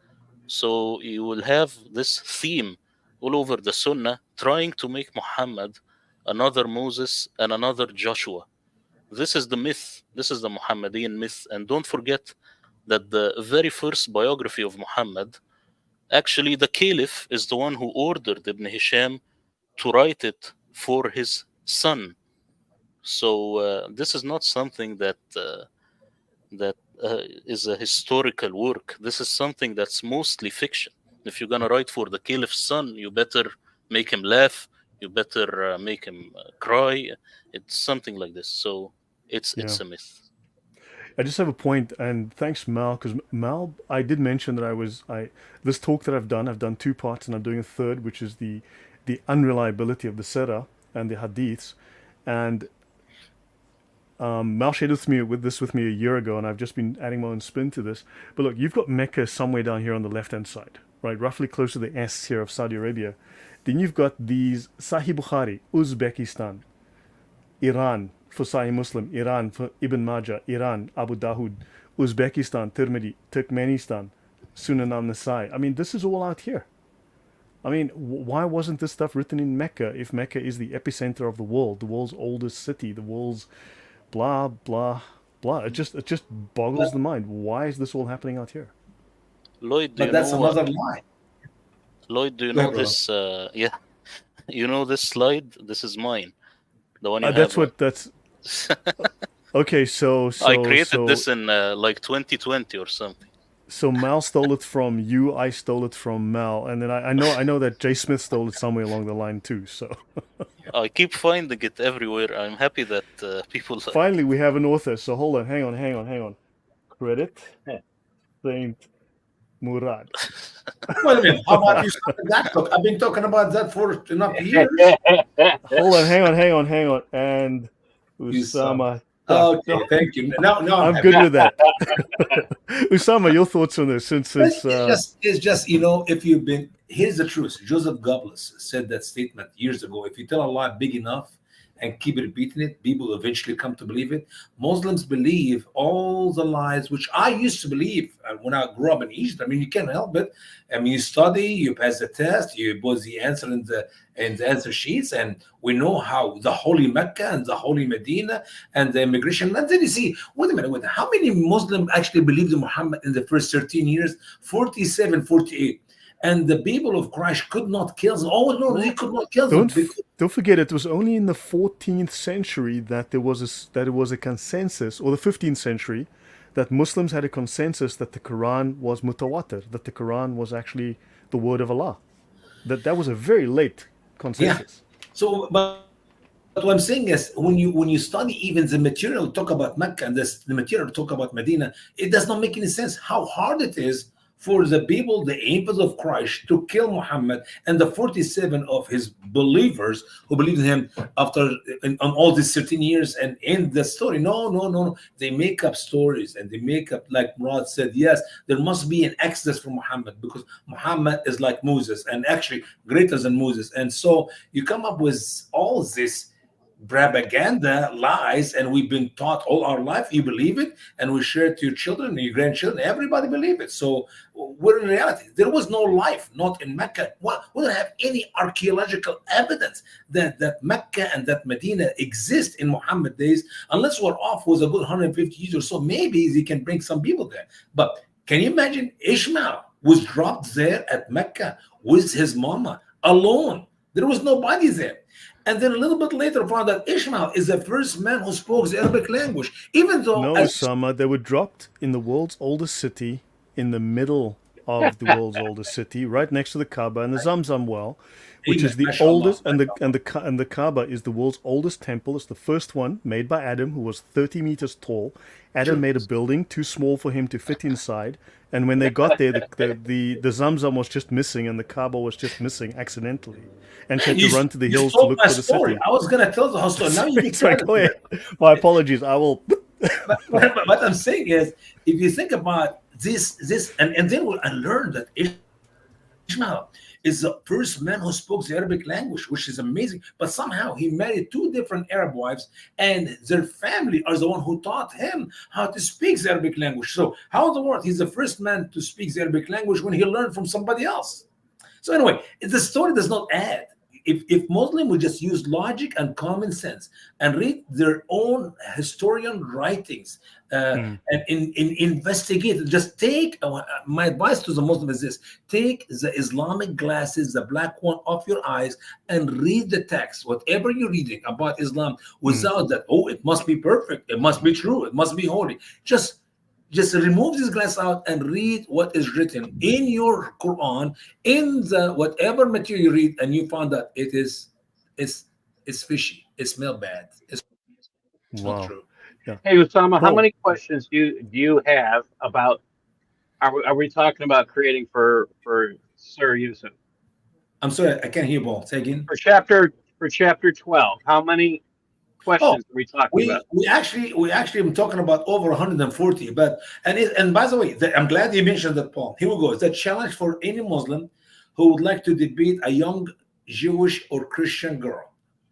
So you will have this theme all over the Sunnah trying to make Muhammad another Moses and another Joshua. This is the myth. This is the Muhammadan myth. And don't forget that the very first biography of Muhammad, actually the Caliph is the one who ordered Ibn Hisham to write it for his son. So this is not something that is a historical work. This is something that's mostly fiction. If you're gonna write for the Caliph's son, you better make him laugh. You better make him cry. It's something like this. So it's a myth. I just have a point, and thanks, Mal, because Mal, I did mention that this talk that I've done 2 parts, and I'm doing a third, which is the unreliability of the Sirah and the Hadiths, and Mal shared with me a year ago, and I've just been adding my own spin to this. But look, you've got Mecca somewhere down here on the left-hand side, right, roughly close to the S here of Saudi Arabia. Then you've got these Sahih Bukhari, Uzbekistan, Iran for Sahih Muslim, Iran for Ibn Majah, Iran, Abu Dawud, Uzbekistan, Tirmidhi, Turkmenistan, Sunan al-Nasai. I mean, this is all out here. I mean, why wasn't this stuff written in Mecca if Mecca is the epicenter of the world's oldest city, the world's blah, blah, blah. It just boggles the mind. Why is this all happening out here? Lloyd, do But you that's know, another lie. Lloyd, do you Go know ahead, this? Yeah, you know this slide? This is mine. The one you That's have. that's okay. So I created this in like 2020 or something. So Mal stole it from you. I stole it from Mal, and then I know that Jay Smith stole it somewhere along the line too. So I keep finding it everywhere. I'm happy that people. Finally, we have an author. So hold on, hang on. Credit Saint Murad. Wait a minute. How about Usama Dakdok? I've been talking about that for enough years. Hold on, hang on. And Usama. Usama Okay, Dakdok. thank you. Now I'm I'm happy. good with that. Usama, your thoughts on this? Since It's just if you've been, here's the truth. Joseph Goebbels said that statement years ago. If you tell a lie big enough and keep repeating it, people eventually come to believe it. Muslims believe all the lies, which I used to believe when I grew up in Egypt. I mean, you can't help it. I mean, you study, you pass the test, you put the answer in the answer sheets, and we know how the Holy Mecca and the Holy Medina and the immigration. And then you see, wait a minute, how many Muslims actually believed in Muhammad in the first 13 years? 47, 48. And the people of Christ could not kill them. Oh no, they could not kill them. Don't forget, it was only in the 14th century that it was a consensus, or the 15th century, that Muslims had a consensus that the Quran was mutawatir, that the Quran was actually the word of Allah. That was a very late consensus. Yeah. So, but what I'm saying is, when you study even the material talk about Mecca and the material talk about Medina, it does not make any sense how hard it is for the people, the angels of Christ, to kill Muhammad and the 47 of his believers who believed in him on all these 13 years and end the story. No. They make up stories, and they make up, like Murad said, yes, there must be an exodus from Muhammad because Muhammad is like Moses and actually greater than Moses. And so you come up with all this propaganda lies, and we've been taught all our life, you believe it, and we share it to your children and your grandchildren, everybody believe it. So we're in reality, there was no life, not in Mecca. We don't have any archaeological evidence that Mecca and that Medina exist in Muhammad days, unless we're off with a good 150 years or so. Maybe they can bring some people there. But can you imagine Ishmael was dropped there at Mecca with his mama alone? There was nobody there. And then a little bit later, found out Ishmael is the first man who spoke the Arabic language. Even though, no, Osama, they were dropped in the world's oldest city, in the middle of the world's oldest city, right next to the Kaaba and the Zamzam well, which is the oldest, and the Kaaba is the world's oldest temple. It's the first one made by Adam, who was 30 meters tall. Adam made a building too small for him to fit inside, and when they got there, the Zamzam was just missing, and the Kaaba was just missing accidentally, and she had to run to the hills to look for the city. I was going to tell the whole story. Now you go ahead. My apologies. I will. but what I'm saying is, if you think about this, and then we'll learn that Ishmael is the first man who spoke the Arabic language, which is amazing. But somehow he married two different Arab wives, and their family are the one who taught him how to speak the Arabic language. So how in the world he's the first man to speak the Arabic language when he learned from somebody else? So anyway, the story does not add. If Muslim would just use logic and common sense and read their own historian writings and investigate, just take, my advice to the Muslim is this: take the Islamic glasses, the black one, off your eyes and read the text, whatever you're reading about Islam, without that, oh, it must be perfect, it must be true, it must be holy. Just remove this glass out and read what is written in your Quran, in the whatever material you read, and you found that it's fishy, it smells bad, it's not true. Yeah. Hey, Usama, how many questions do you have about? Are we talking about creating for Sir Yusuf? I'm sorry, I can't hear Paul. Say again. For chapter 12, how many questions are we talking about? We actually am talking about over 140. But and by the way, I'm glad you mentioned that, Paul. Here we go. It's a challenge for any Muslim who would like to debate a young Jewish or Christian girl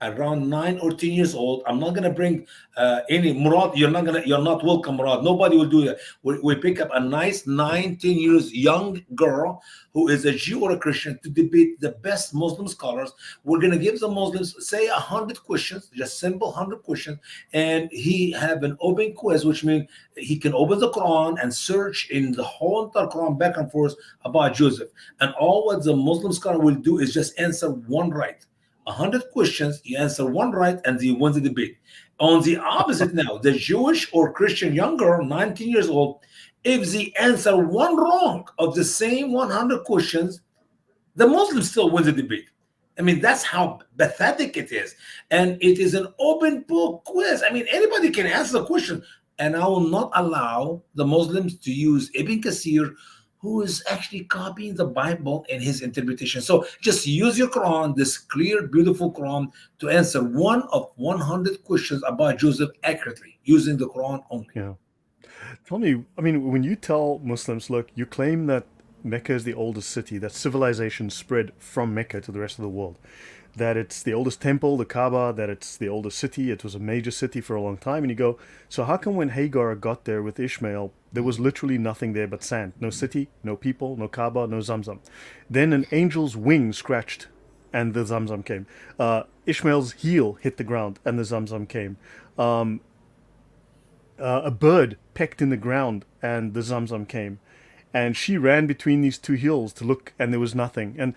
around 9 or 10 years old. I'm not gonna bring any Murad. You're not welcome, Murad. Nobody will do that. We pick up a nice 9, 10 years young girl who is a Jew or a Christian to debate the best Muslim scholars. We're gonna give the Muslims, say, 100 questions, just simple 100 questions, and he have an open quiz, which means he can open the Quran and search in the whole entire Quran back and forth about Joseph. And all what the Muslim scholar will do is just answer one right. 100 questions, you answer one right, and you win the debate. On the opposite now, the Jewish or Christian young girl, 19 years old, if they answer one wrong of the same 100 questions, the Muslim still wins the debate. I mean, that's how pathetic it is. And it is an open book quiz. I mean, anybody can answer the question. And I will not allow the Muslims to use Ibn Kathir who is actually copying the Bible in his interpretation. So just use your Quran, this clear, beautiful Quran, to answer one of 100 questions about Joseph accurately using the Quran only. Yeah. Tell me, I mean, when you tell Muslims, look, you claim that Mecca is the oldest city, that civilization spread from Mecca to the rest of the world, that it's the oldest temple, the Kaaba, that it's the oldest city, it was a major city for a long time, and you go, so how come when Hagar got there with Ishmael, there was literally nothing there but sand? No city, no people, no Kaaba, no Zamzam. Then an angel's wing scratched and the Zamzam came. Ishmael's heel hit the ground and the Zamzam came. A bird pecked in the ground and the Zamzam came. And she ran between these two hills to look, and there was nothing. And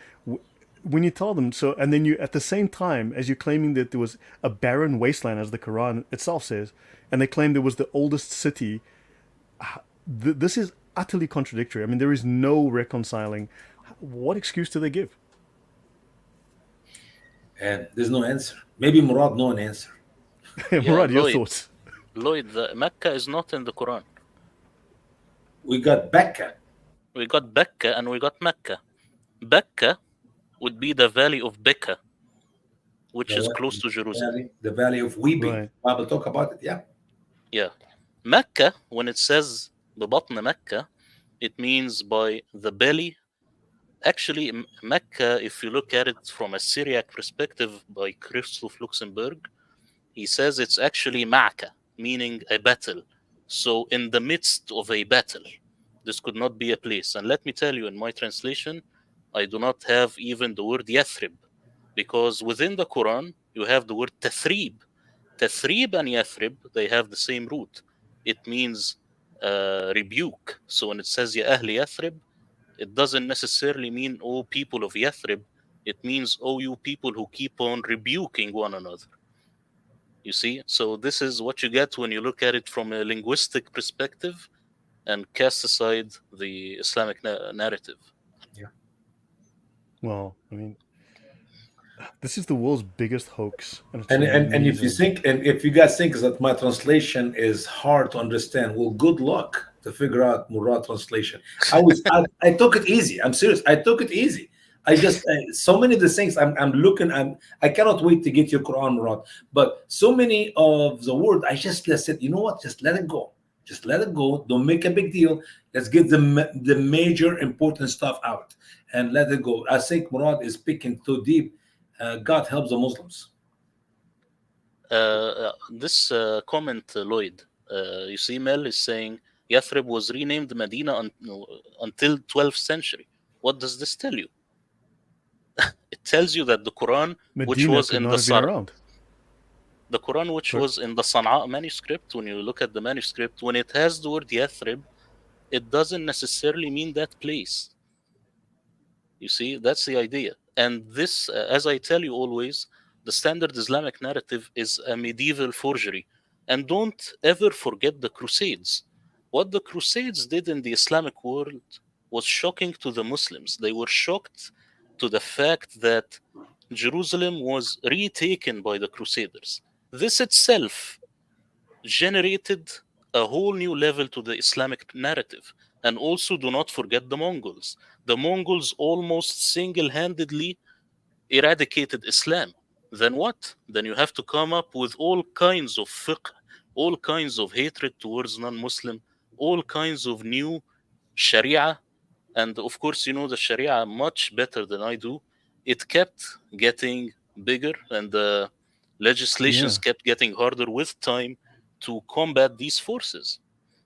when you tell them so, and then you, at the same time as you're claiming that there was a barren wasteland, as the Quran itself says, and they claim there was the oldest city, this is utterly contradictory. I mean, there is no reconciling. What excuse do they give? And there's no answer. Maybe Murad know an answer. Murad, your thoughts? Lloyd, Mecca is not in the Quran. We got Becca. We got Becca and we got Mecca. Becca would be the valley of Becca, which is close to Jerusalem. The valley of weeping. Right. Bible talk about it, yeah. Yeah. Mecca, when it says ببطن Mecca, it means by the belly. Actually, Mecca, if you look at it from a Syriac perspective by Christoph Luxemburg, he says it's actually Ma'ka, meaning a battle. So in the midst of a battle, this could not be a place. And let me tell you, in my translation, I do not have even the word Yathrib, because within the Quran, you have the word Tathrib. Tathrib and Yathrib, they have the same root. It means rebuke. So when it says Ya Ahli Yathrib, it doesn't necessarily mean, oh, people of Yathrib. It means, oh, you people who keep on rebuking one another. You see? So this is what you get when you look at it from a linguistic perspective and cast aside the Islamic narrative. Yeah. Well, I mean, this is the world's biggest hoax. And if you think, and if you guys think that my translation is hard to understand, well, good luck to figure out Murad translation. I took it easy. I'm serious. I took it easy. I just so many of the things I'm looking. I cannot wait to get your Quran, Murad. But so many of the word, I just said, you know what? Just let it go. Just let it go. Don't make a big deal. Let's get the major important stuff out and let it go. I think Murad is picking too deep. God helps the Muslims. This comment, Lloyd, you see, Mel is saying Yathrib was renamed Medina until 12th century. What does this tell you? It tells you that the Quran, Medina which was in the Sirah, the Quran, which was in the Sana'a manuscript, when you look at the manuscript, when it has the word Yathrib, it doesn't necessarily mean that place. You see, that's the idea. And this, as I tell you always, the standard Islamic narrative is a medieval forgery. And don't ever forget the Crusades. What the Crusades did in the Islamic world was shocking to the Muslims. They were shocked to the fact that Jerusalem was retaken by the Crusaders. This itself generated a whole new level to the Islamic narrative. And also, do not forget the Mongols. The Mongols almost single-handedly eradicated Islam. Then what? Then you have to come up with all kinds of fiqh, all kinds of hatred towards non-Muslim, all kinds of new Sharia. And of course, you know the Sharia much better than I do. It kept getting bigger, and the legislations kept getting harder with time to combat these forces.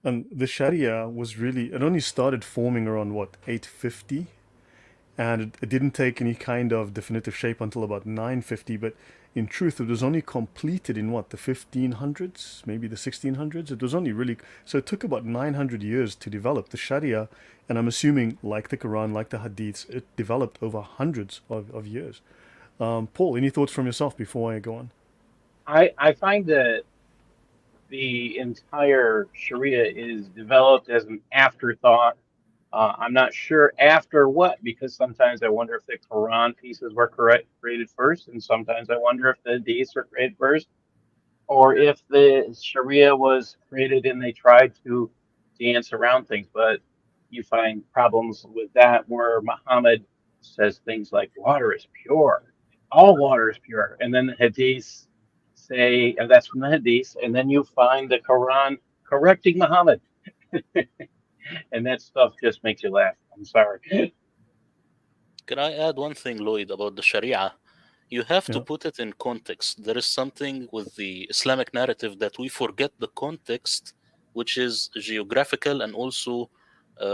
And the Sharia was really, it only started forming around what, 850? And it didn't take any kind of definitive shape until about 950. But in truth, it was only completed in what, the 1500s, maybe the 1600s? It was only really, so it took about 900 years to develop the Sharia. And I'm assuming, like the Quran, like the Hadiths, it developed over hundreds of years. Paul, any thoughts from yourself before I go on? I find that the entire Sharia is developed as an afterthought. I'm not sure after what, because sometimes I wonder if the Quran pieces were created first, and sometimes I wonder if the Hadiths were created first, or if the Sharia was created and they tried to dance around things. But you find problems with that where Muhammad says things like water is pure, all water is pure, and then the Hadiths say, and that's from the Hadiths, and then you find the Quran correcting Muhammad, and that stuff just makes you laugh. I'm sorry. Can I add one thing, Lloyd, about the Sharia? You have to Yeah. put it in context. There is something with the Islamic narrative that we forget the context, which is geographical and also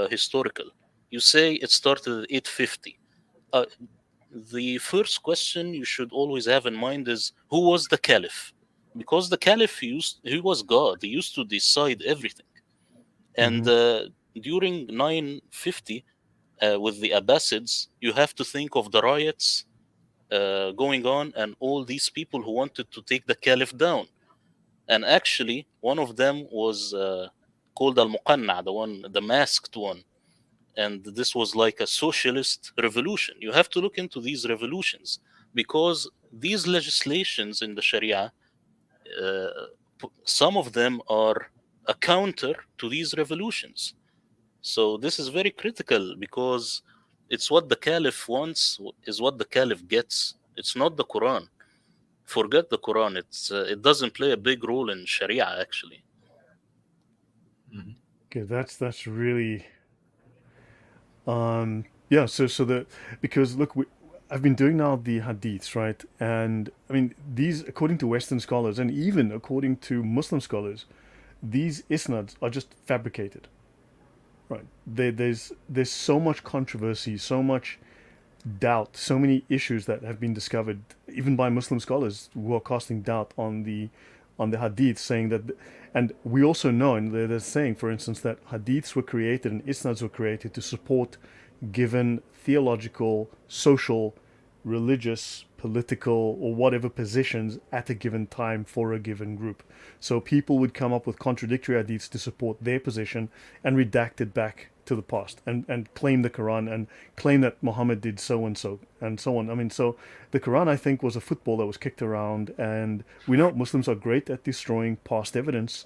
historical. You say it started at 850. Uh, the first question you should always have in mind is who was the caliph? Because the caliph he was God. He used to decide everything. And Hmm. during 950, with the Abbasids, you have to think of the riots going on and all these people who wanted to take the caliph down. And actually, one of them was called Al Muqanna, the masked one. And this was like a socialist revolution. You have to look into these revolutions because these legislations in the Sharia, uh, some of them are a counter to these revolutions. So this is very critical because it's what the caliph wants is what the caliph gets. It's not the Quran. Forget the Quran. It doesn't play a big role in Sharia actually. Okay, that's really yeah. So the because look, I've been doing now the hadiths, right? And I mean these, according to Western scholars and even according to Muslim scholars, these isnads are just fabricated, right? There's so much controversy, so much doubt, so many issues that have been discovered, even by Muslim scholars who are casting doubt on the hadith, saying that, and we also know, and they're saying, for instance, that hadiths were created and isnads were created to support given theological, social, religious, political, or whatever positions at a given time for a given group. So people would come up with contradictory hadiths to support their position and redact it back to the past and claim the Quran and claim that Muhammad did so and so on. I mean, so the Quran, I think, was a football that was kicked around, and we know Muslims are great at destroying past evidence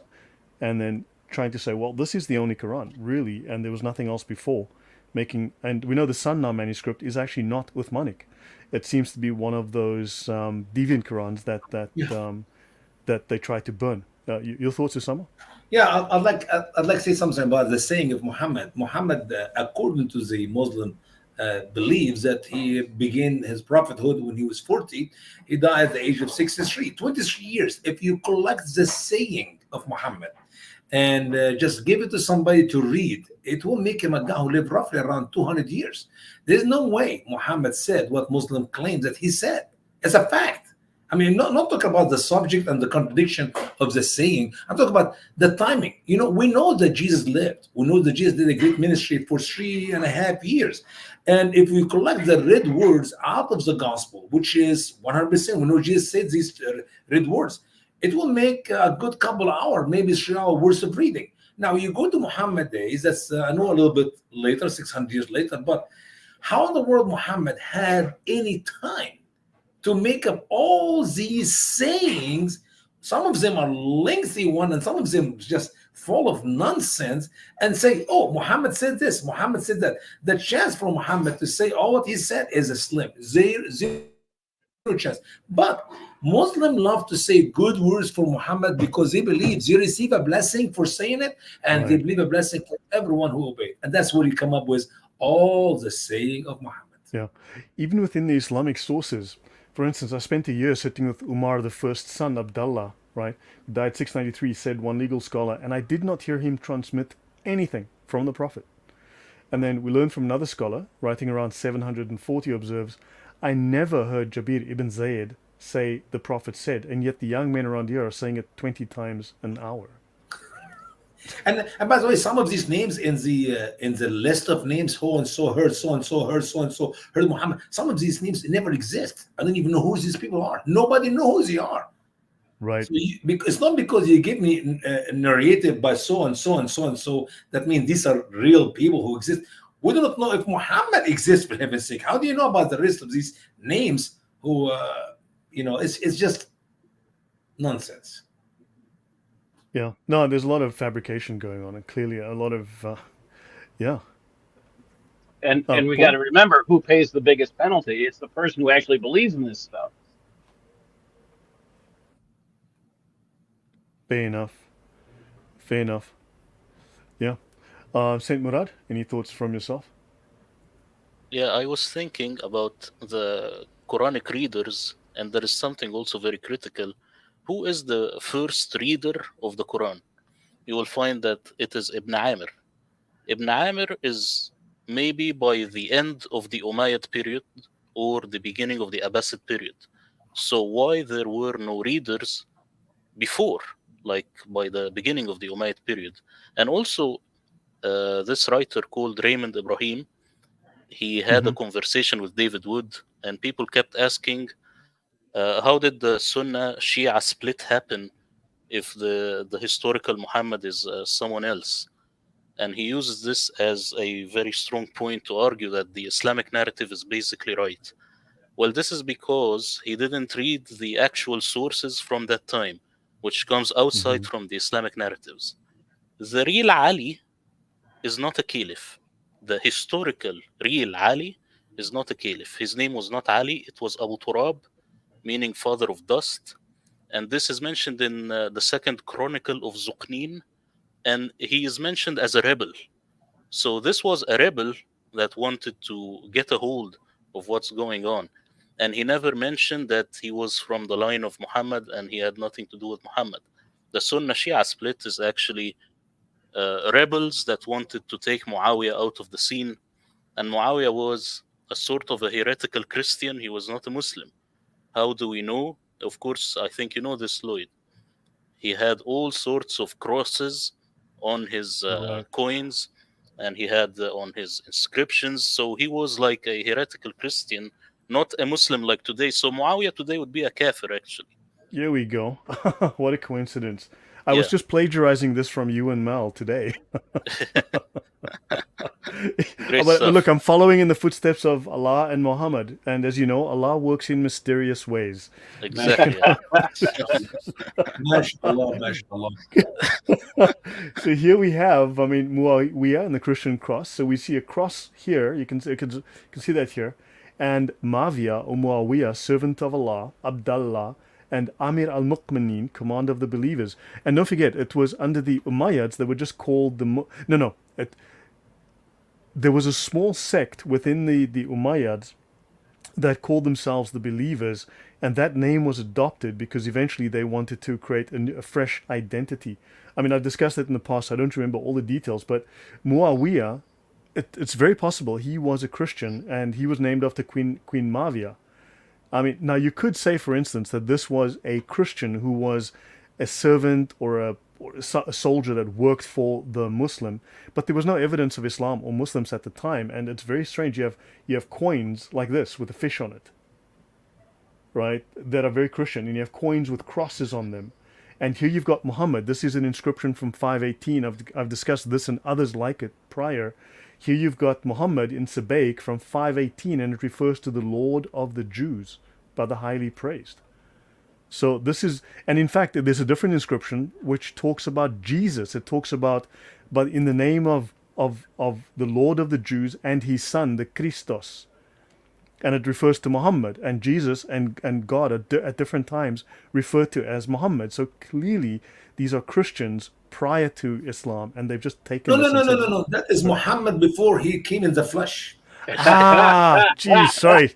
and then trying to say, well, this is the only Quran, really, and there was nothing else before. And we know the Sunnah manuscript is actually not Uthmanic. It seems to be one of those deviant Qurans Yeah. that they try to burn. Your thoughts, Usama? Yeah, I'd like to say something about the saying of Muhammad. Muhammad, according to the Muslim believes that he began his prophethood when he was 40. He died at the age of 63, 23 years. If you collect the saying of Muhammad and just give it to somebody to read, it will make him a guy who lived roughly around 200 years. There's no way Muhammad said what Muslim claims that he said. It's a fact. I mean, not talk about the subject and the contradiction of the saying. I'm talking about the timing. You know, we know that Jesus lived. We know that Jesus did a great ministry for 3.5 years. And if we collect the red words out of the gospel, which is 100%, we know Jesus said these red words, it will make a good couple of hours, maybe 3 hours worth of reading. Now, you go to Muhammad days, that's, I know a little bit later, 600 years later, but how in the world Muhammad had any time to make up all these sayings? Some of them are lengthy one, and some of them just full of nonsense, and say, oh, Muhammad said this, Muhammad said that. The chance for Muhammad to say all what he said is a slim, zero chance. But Muslims love to say good words for Muhammad because they believe they receive a blessing for saying it, and they Right. believe a blessing for everyone who obeys. And that's where you come up with all the saying of Muhammad. Yeah. Even within the Islamic sources, for instance, I spent a year sitting with Umar the first son, Abdullah, right, who died 693, said one legal scholar, and I did not hear him transmit anything from the Prophet. And then we learn from another scholar, writing around 740, observes, I never heard Jabir ibn Zayd say the Prophet said, and yet the young men around here are saying it 20 times an hour. And by the way, some of these names in the list of names, so and so heard, so and so heard, so and so heard Muhammad. Some of these names never exist. I don't even know who these people are. Nobody knows who they are. Right. So it's not because you give me a narrative by so and so and so and so that means these are real people who exist. We do not know if Muhammad exists, for heaven's sake. How do you know about the rest of these names? Who it's just nonsense. Yeah. No, there's a lot of fabrication going on, and clearly a lot of, yeah. And we got to Paul? remember who pays the biggest penalty. It's the person who actually believes in this stuff. Fair enough. Fair enough. Yeah. Saint Murad, any thoughts from yourself? Yeah, I was thinking about the Quranic readers, and there is something also very critical. Who is the first reader of the Quran? You will find that it is Ibn Amir. Ibn Amir is maybe by the end of the Umayyad period or the beginning of the Abbasid period. So why there were no readers before, like by the beginning of the Umayyad period? And also, this writer called Raymond Ibrahim, he had a Mm-hmm. conversation with David Wood, and people kept asking, how did the Sunnah Shia split happen if the historical Muhammad is someone else? And he uses this as a very strong point to argue that the Islamic narrative is basically right. Well, this is because he didn't read the actual sources from that time, which comes outside Mm-hmm. from the Islamic narratives. The real Ali is not a caliph. The historical real Ali is not a caliph. His name was not Ali, it was Abu Turab, meaning father of dust. And this is mentioned in the second chronicle of Zuqnin, and he is mentioned as a rebel. So this was a rebel that wanted to get a hold of what's going on. And he never mentioned that he was from the line of Muhammad and he had nothing to do with Muhammad. The Sunnah Shia split is actually rebels that wanted to take Muawiyah out of the scene. And Muawiyah was a sort of a heretical Christian. He was not a Muslim. How do we know? Of course, I think you know this, Lloyd. He had all sorts of crosses on his Right. coins, and he had on his inscriptions. So he was like a heretical Christian, not a Muslim like today. So Muawiyah today would be a kafir, actually. Here we go. What a coincidence. I was Yeah, just plagiarizing this from you and Mal today. great But look, stuff. I'm following in the footsteps of Allah and Muhammad. And as you know, Allah works in mysterious ways. Exactly. Yeah. MashaAllah, MashaAllah. So here we have, I mean, Muawiyah and the Christian cross. So we see a cross here. You can see that here. And Mavia or Muawiyah, servant of Allah, Abdallah, and Amir al-Muqminin, commander of the believers. And don't forget, it was under the Umayyads that were just called the... No. There was a small sect within the Umayyads that called themselves the believers, and that name was adopted because eventually they wanted to create a fresh identity. I mean, I've discussed it in the past, I don't remember all the details, but Muawiyah, it's very possible he was a Christian and he was named after Queen Mavia. I mean, now you could say, for instance, that this was a Christian who was a servant or a soldier that worked for the Muslim, but there was no evidence of Islam or Muslims at the time, and it's very strange. You have coins like this with a fish on it, right? That are very Christian, and you have coins with crosses on them. And here you've got Muhammad. This is an inscription from 518. I've discussed this and others like it prior. Here you've got Muhammad in Sabaik from 518, and it refers to the Lord of the Jews, by the highly praised. So this is, and in fact, there's a different inscription which talks about Jesus. It talks about, but in the name of the Lord of the Jews and his son, the Christos. And it refers to Muhammad, and Jesus and God at different times referred to as Muhammad. So clearly these are Christians prior to Islam, and they've just taken No, no, this no, and no, said, no, no. That is sorry. Muhammad before he came in the flesh. Geez, sorry.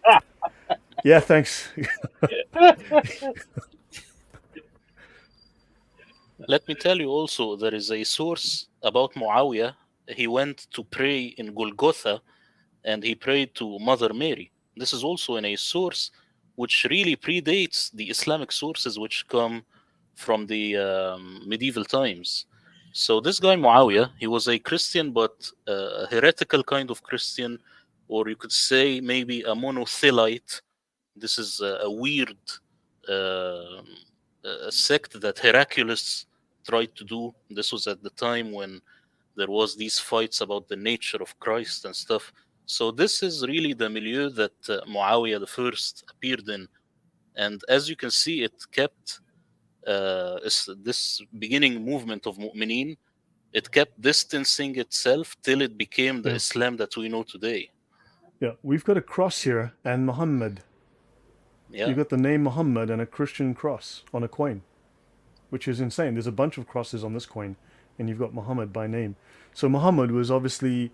Yeah, thanks. Let me tell you also, there is a source about Muawiyah. He went to pray in Golgotha and he prayed to Mother Mary. This is also in a source which really predates the Islamic sources which come from the medieval times. So this guy Muawiyah, he was a Christian, but a heretical kind of Christian, or you could say maybe a monothelite. This is a weird uh, sect that Heraclius tried to do. This was at the time when there was these fights about the nature of Christ and stuff. So this is really the milieu that Muawiyah the first appeared in, and as you can see, it kept this beginning movement of Mu'mineen. It kept distancing itself till it became the Yeah. Islam that we know today. Yeah, we've got a cross here and Muhammad. Yeah. You've got the name Muhammad and a Christian cross on a coin, which is insane. There's a bunch of crosses on this coin, and you've got Muhammad by name. So Muhammad was obviously,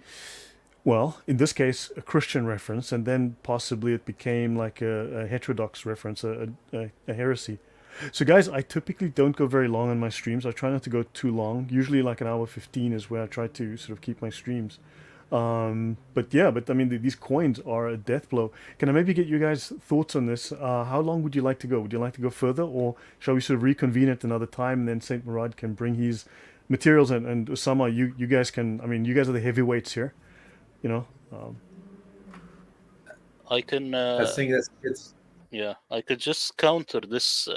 well, in this case, a Christian reference, and then possibly it became like a heterodox reference, a heresy. So, guys, I typically don't go very long on my streams. I try not to go too long. Usually, like an hour 15 is where I try to sort of keep my streams. But yeah, but I mean, these coins are a death blow. Can I maybe get you guys' thoughts on this? How long would you like to go? Would you like to go further, or shall we sort of reconvene at another time, and then Saint Murad can bring his materials, and Osama, you guys can. I mean, you guys are the heavyweights here, you know. I can. I think that's it's Yeah, I could just counter this,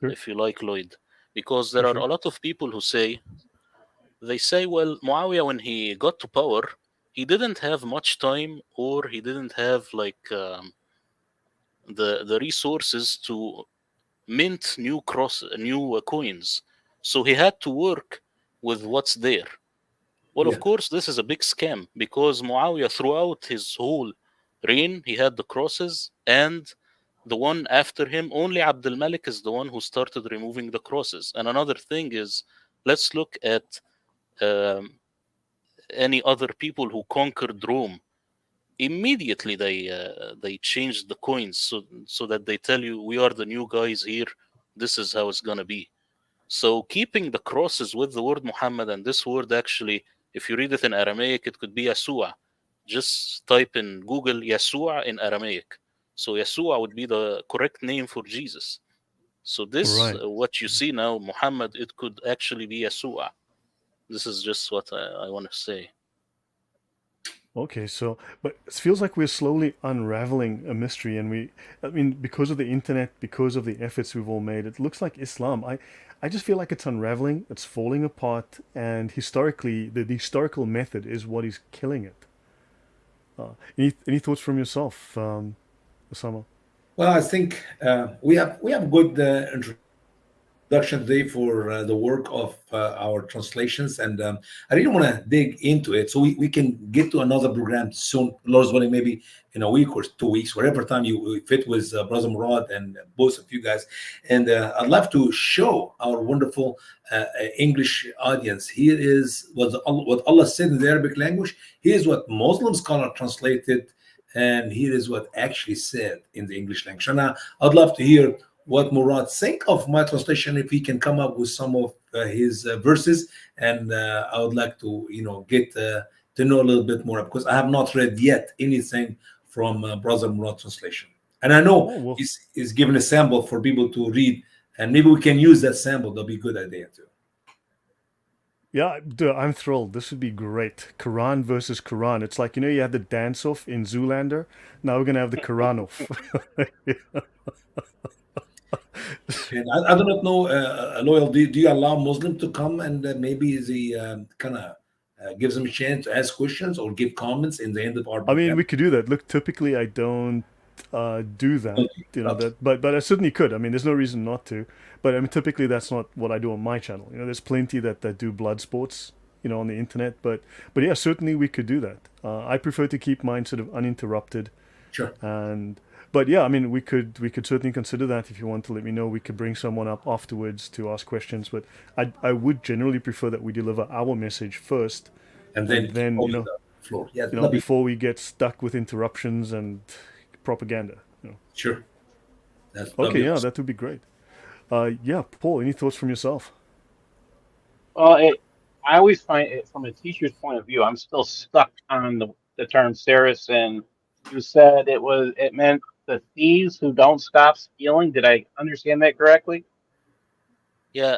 Sure. if you like, Lloyd, because there are Sure. a lot of people who say, well, Muawiyah, when he got to power, he didn't have much time, or he didn't have like the resources to mint new coins, so he had to work with what's there. Well, of yeah, course, this is a big scam, because Muawiyah, throughout his whole reign, he had the crosses, and the one after him, only Abdul Malik is the one who started removing the crosses. And another thing is, let's look at um, any other people who conquered Rome. Immediately, they changed the coins, so that they tell you, we are the new guys here. This is how it's gonna be. So keeping the crosses with the word Muhammad, and this word actually, if you read it in Aramaic, it could be Yasua. Just type in Google Yasua in Aramaic. So Yasua would be the correct name for Jesus. So this, Right. what you see now, Muhammad, it could actually be Yasua. This is just what I want to say. Okay, so, but it feels like we're slowly unraveling a mystery, and I mean, because of the internet, because of the efforts we've all made, it looks like Islam. I just feel like it's unraveling, it's falling apart, and historically, the historical method is what is killing it. Any thoughts from yourself, Osama? well, I think we have good introduction today for the work of our translations, and I really want to dig into it so we can get to another program soon, Lord's willing, maybe in a week or 2 weeks, whatever time you fit with Brother Murad and both of you guys. And I'd love to show our wonderful English audience. Here is what Allah said in the Arabic language. Here's what Muslim scholar translated, and here is what actually said in the English language. And I'd love to hear what Murad think of my translation, if he can come up with some of his verses. And I would like to, get to know a little bit more, because I have not read yet anything from Brother Murad translation. And I know Oh well, he's given a sample for people to read, and maybe we can use that sample. That'll be a good idea too. yeah, dude, I'm thrilled. This would be great. Quran versus Quran. It's like, you had the dance off in Zoolander. Now we're gonna have the Quran off. And I do not know, Loyal, do you allow Muslim to come, and maybe the kind of gives them a chance to ask questions or give comments in the end of our I mean, program? we could do that. Look, typically I don't do that, Okay. Okay. that, but I certainly could. I mean, there's no reason not to. But I mean, typically that's not what I do on my channel. There's plenty that do blood sports, on the internet. But yeah, certainly we could do that. I prefer to keep mine sort of uninterrupted, Sure. and but yeah, I mean, we could certainly consider that. If you want to let me know, we could bring someone up afterwards to ask questions. But I would generally prefer that we deliver our message first, And and then then open the floor. Yeah, before we get stuck with interruptions and propaganda. sure. That'll Okay, be yeah, awesome. that would be great. Yeah, Paul, any thoughts from yourself? Well, I always find it from a teacher's point of view. I'm still stuck on the term Saris, and you said it meant the thieves who don't stop stealing. Did I understand that correctly? Yeah,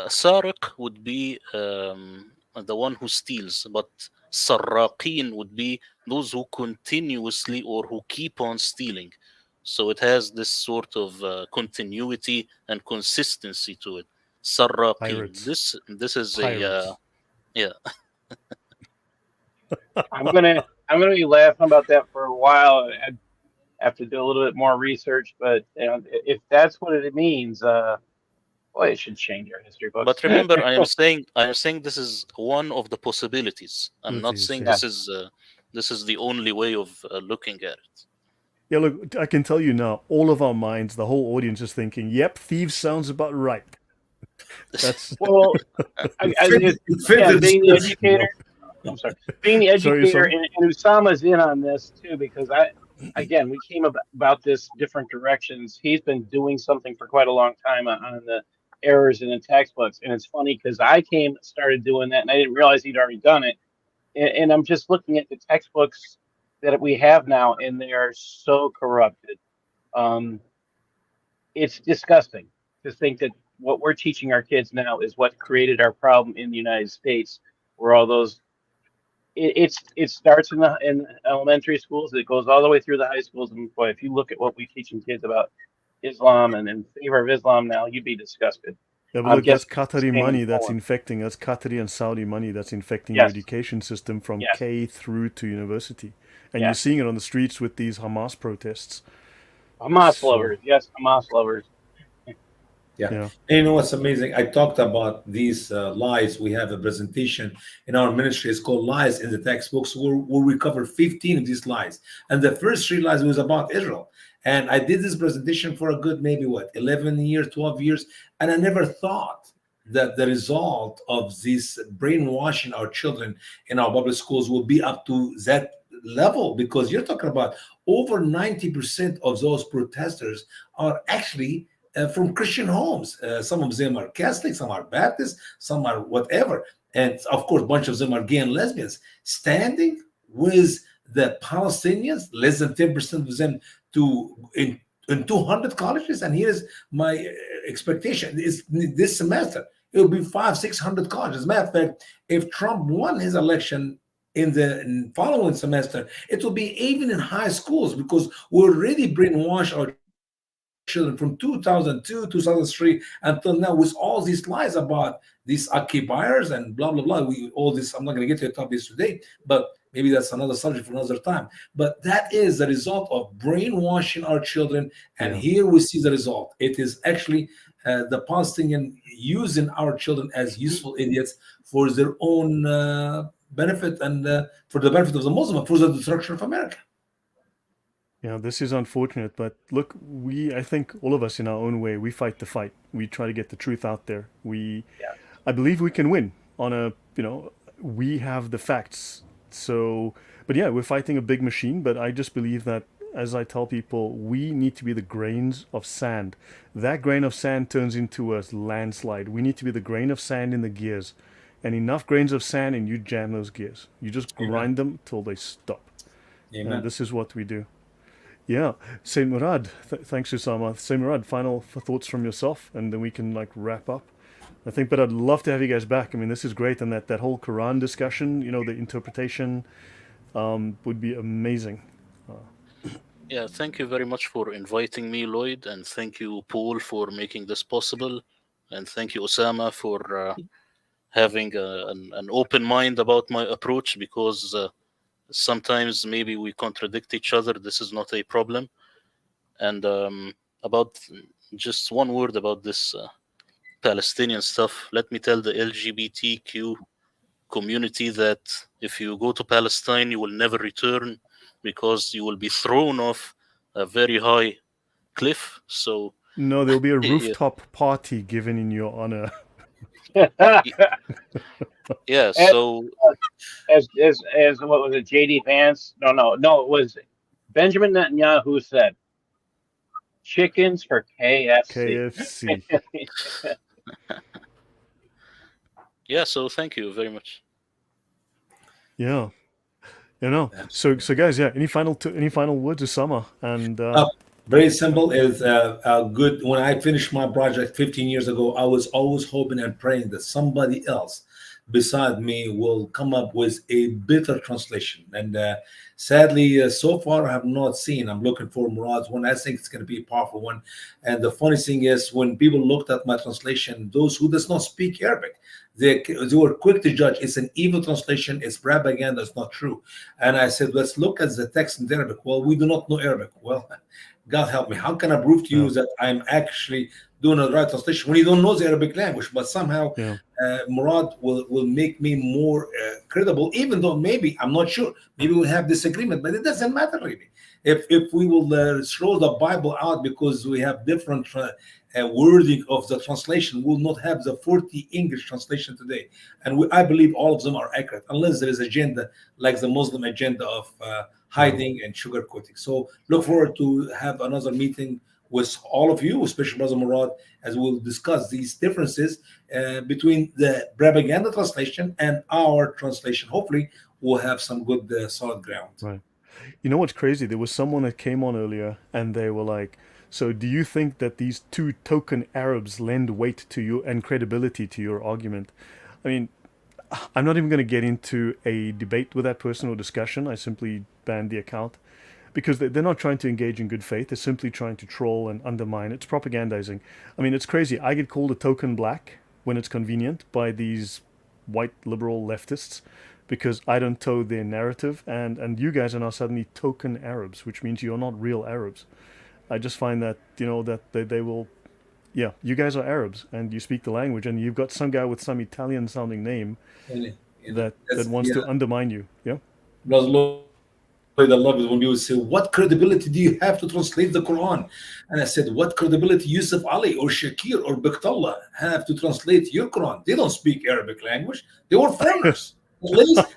Sariq would be the one who steals, but Sarraqin would be those who continuously or who keep on stealing. So it has this sort of continuity and consistency to it. Sarraqin. Pirates. This is a Pirates. yeah. I'm gonna be laughing about that for a while. I have to do a little bit more research, but if that's what it means, boy, it should change our history books. But remember, I am saying this is one of the possibilities. I'm not Abilities, saying yeah. this is This is the only way of looking at it. Yeah, look, I can tell you now, all of our minds, the whole audience is thinking, yep, thieves sounds about right. That's Well, It fit yeah, the being the description, educator, I'm sorry, being the sorry, educator, Osama. and Usama's in on this too, because again, we came about this different directions. He's been doing something for quite a long time on the errors in the textbooks, and it's funny because I started doing that, and I didn't realize he'd already done it. And I'm just looking at the textbooks that we have now, and they are so corrupted. Um, it's disgusting to think that what we're teaching our kids now is what created our problem in the United States, where all those it starts in elementary schools, it goes all the way through the high schools, and boy, if you look at what we teaching kids about Islam and in favor of Islam now, you'd be disgusted. Yeah, but I'm look, that's guessing the Qatari same in money that's Poland. infecting, that's Qatari and Saudi money that's infecting your Yes, education system from yes, K through to university. And you're yes. seeing it on the streets with these Hamas protests. Hamas So, lovers, yes, Hamas lovers. Yeah. yeah. And you know what's amazing? I talked about these lies. We have a presentation in our ministry. It's called Lies in the Textbooks, where we cover 15 of these lies. And the first three lies was about Israel. And I did this presentation for a good, maybe 11 years, 12 years. And I never thought that the result of this brainwashing our children in our public schools will be up to that level, because you're talking about over 90% of those protesters are actually from Christian homes. Some of them are Catholic, some are Baptist, some are whatever. And of course, a bunch of them are gay and lesbians, standing with the Palestinians, less than 10% of them in 200 colleges. And here's my expectation is this semester, it will be 600 colleges. As a matter of fact, if Trump won his election in the following semester, it will be even in high schools, because we already brainwashed our children from 2002, 2003 until now with all these lies about these occupiers and blah blah blah. All this, I'm not going to get to the top of this today, but maybe that's another subject for another time. But that is the result of brainwashing our children, and Yeah. here we see the result. It is actually the Palestinian using our children as useful idiots for their own benefit, and for the benefit of the Muslim, for the destruction of America. Yeah, this is unfortunate, but look, I think all of us in our own way, we fight the fight. We try to get the truth out there. Yeah. I believe we can win we have the facts. So, but yeah, we're fighting a big machine, but I just believe that, as I tell people, we need to be the grains of sand. That grain of sand turns into a landslide. We need to be the grain of sand in the gears. And enough grains of sand and you jam those gears. You just Amen. grind them till they stop. Amen. And this is what we do. Yeah, Saint Murad. Thanks, Usama. Saint Murad, final thoughts from yourself, and then we can wrap up. I think, but I'd love to have you guys back. I mean, this is great, and that whole Quran discussion, the interpretation, would be amazing. Yeah, thank you very much for inviting me, Lloyd, and thank you, Paul, for making this possible, and thank you, Osama, for having an open mind about my approach, because sometimes maybe we contradict each other. This is not a problem. And about just one word about this Palestinian stuff, let me tell the LGBTQ community that if you go to Palestine, you will never return, because you will be thrown off a very high cliff. So No, there'll be a yeah, rooftop party given in your honor. yeah. So as what was it, JD Vance? No, it was Benjamin Netanyahu said, chickens for KFC. KFC. yeah. So thank you very much. Yeah. So guys, yeah. Any final words, Usama? And Very simple. Is good. When I finished my project 15 years ago, I was always hoping and praying that somebody else beside me will come up with a better translation. And sadly, so far I have not seen. I'm looking for Murad's one. I think it's going to be a powerful one. And the funny thing is, when people looked at my translation, those who does not speak Arabic, they were quick to judge. It's an evil translation. It's propaganda. It's not true. And I said, let's look at the text in Arabic. Well, we do not know Arabic. Well, God help me. How can I prove to you that I'm actually doing the right translation when you don't know the Arabic language? But somehow Murad will make me more credible, even though maybe, I'm not sure, maybe we have disagreement, but it doesn't matter really. If we will throw the Bible out because we have different wording of the translation, we'll not have the 40 English translation today. And I believe all of them are accurate, unless there is agenda like the Muslim agenda of hiding and sugarcoating. So look forward to have another meeting with all of you, especially Brother Murad, as we'll discuss these differences between the propaganda translation and our translation. Hopefully, we'll have some good solid ground. Right. You know what's crazy? There was someone that came on earlier and they were like, so do you think that these two token Arabs lend weight to you and credibility to your argument? I mean, I'm not even going to get into a debate with that person or discussion. I simply banned the account because they're not trying to engage in good faith. They're simply trying to troll and undermine. It's propagandizing. I mean, it's crazy. I get called a token black when it's convenient by these white liberal leftists because I don't toe their narrative, and you guys are now suddenly token Arabs, which means you're not real Arabs. I just find that, you know, that they will, yeah, you guys are Arabs and you speak the language, and you've got some guy with some Italian sounding name that wants to undermine you. Yeah. I love it when you say, what credibility do you have to translate the Quran? And I said, what credibility Yusuf Ali or Shakir or Baqtallah have to translate your Quran? They don't speak Arabic language. They were foreigners.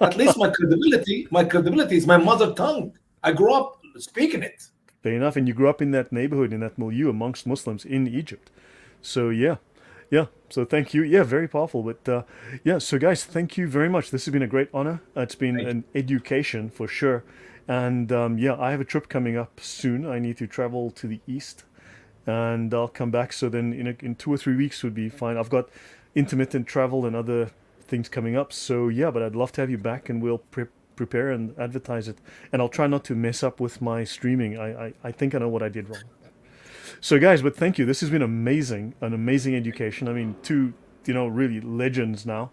At least my credibility is my mother tongue. I grew up speaking it. Fair enough. And you grew up in that neighborhood, in that milieu amongst Muslims in Egypt. So yeah. So thank you. Yeah, very powerful. But yeah, so guys, thank you very much. This has been a great honor. It's been an education for sure. And yeah, I have a trip coming up soon. I need to travel to the east, and I'll come back. So then in 2 or 3 weeks would be fine. I've got intermittent travel and other things coming up. So yeah, but I'd love to have you back, and we'll prepare and advertise it. And I'll try not to mess up with my streaming. I think I know what I did wrong. So guys, but thank you. This has been amazing, an amazing education. I mean, two, really legends now.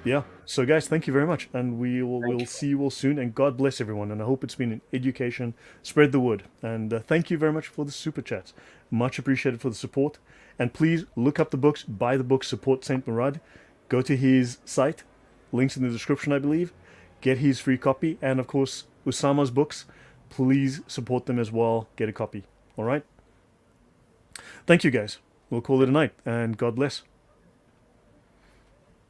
Yeah. So guys, thank you very much, and we'll see you all soon. And God bless everyone. And I hope it's been an education. Spread the word. And thank you very much for the super chats. Much appreciated for the support. And please look up the books, buy the books, support Saint Murad. Go to his site, links in the description, I believe. Get his free copy, and of course Usama's books. Please support them as well. Get a copy. All right. Thank you guys. We'll call it a night, and God bless.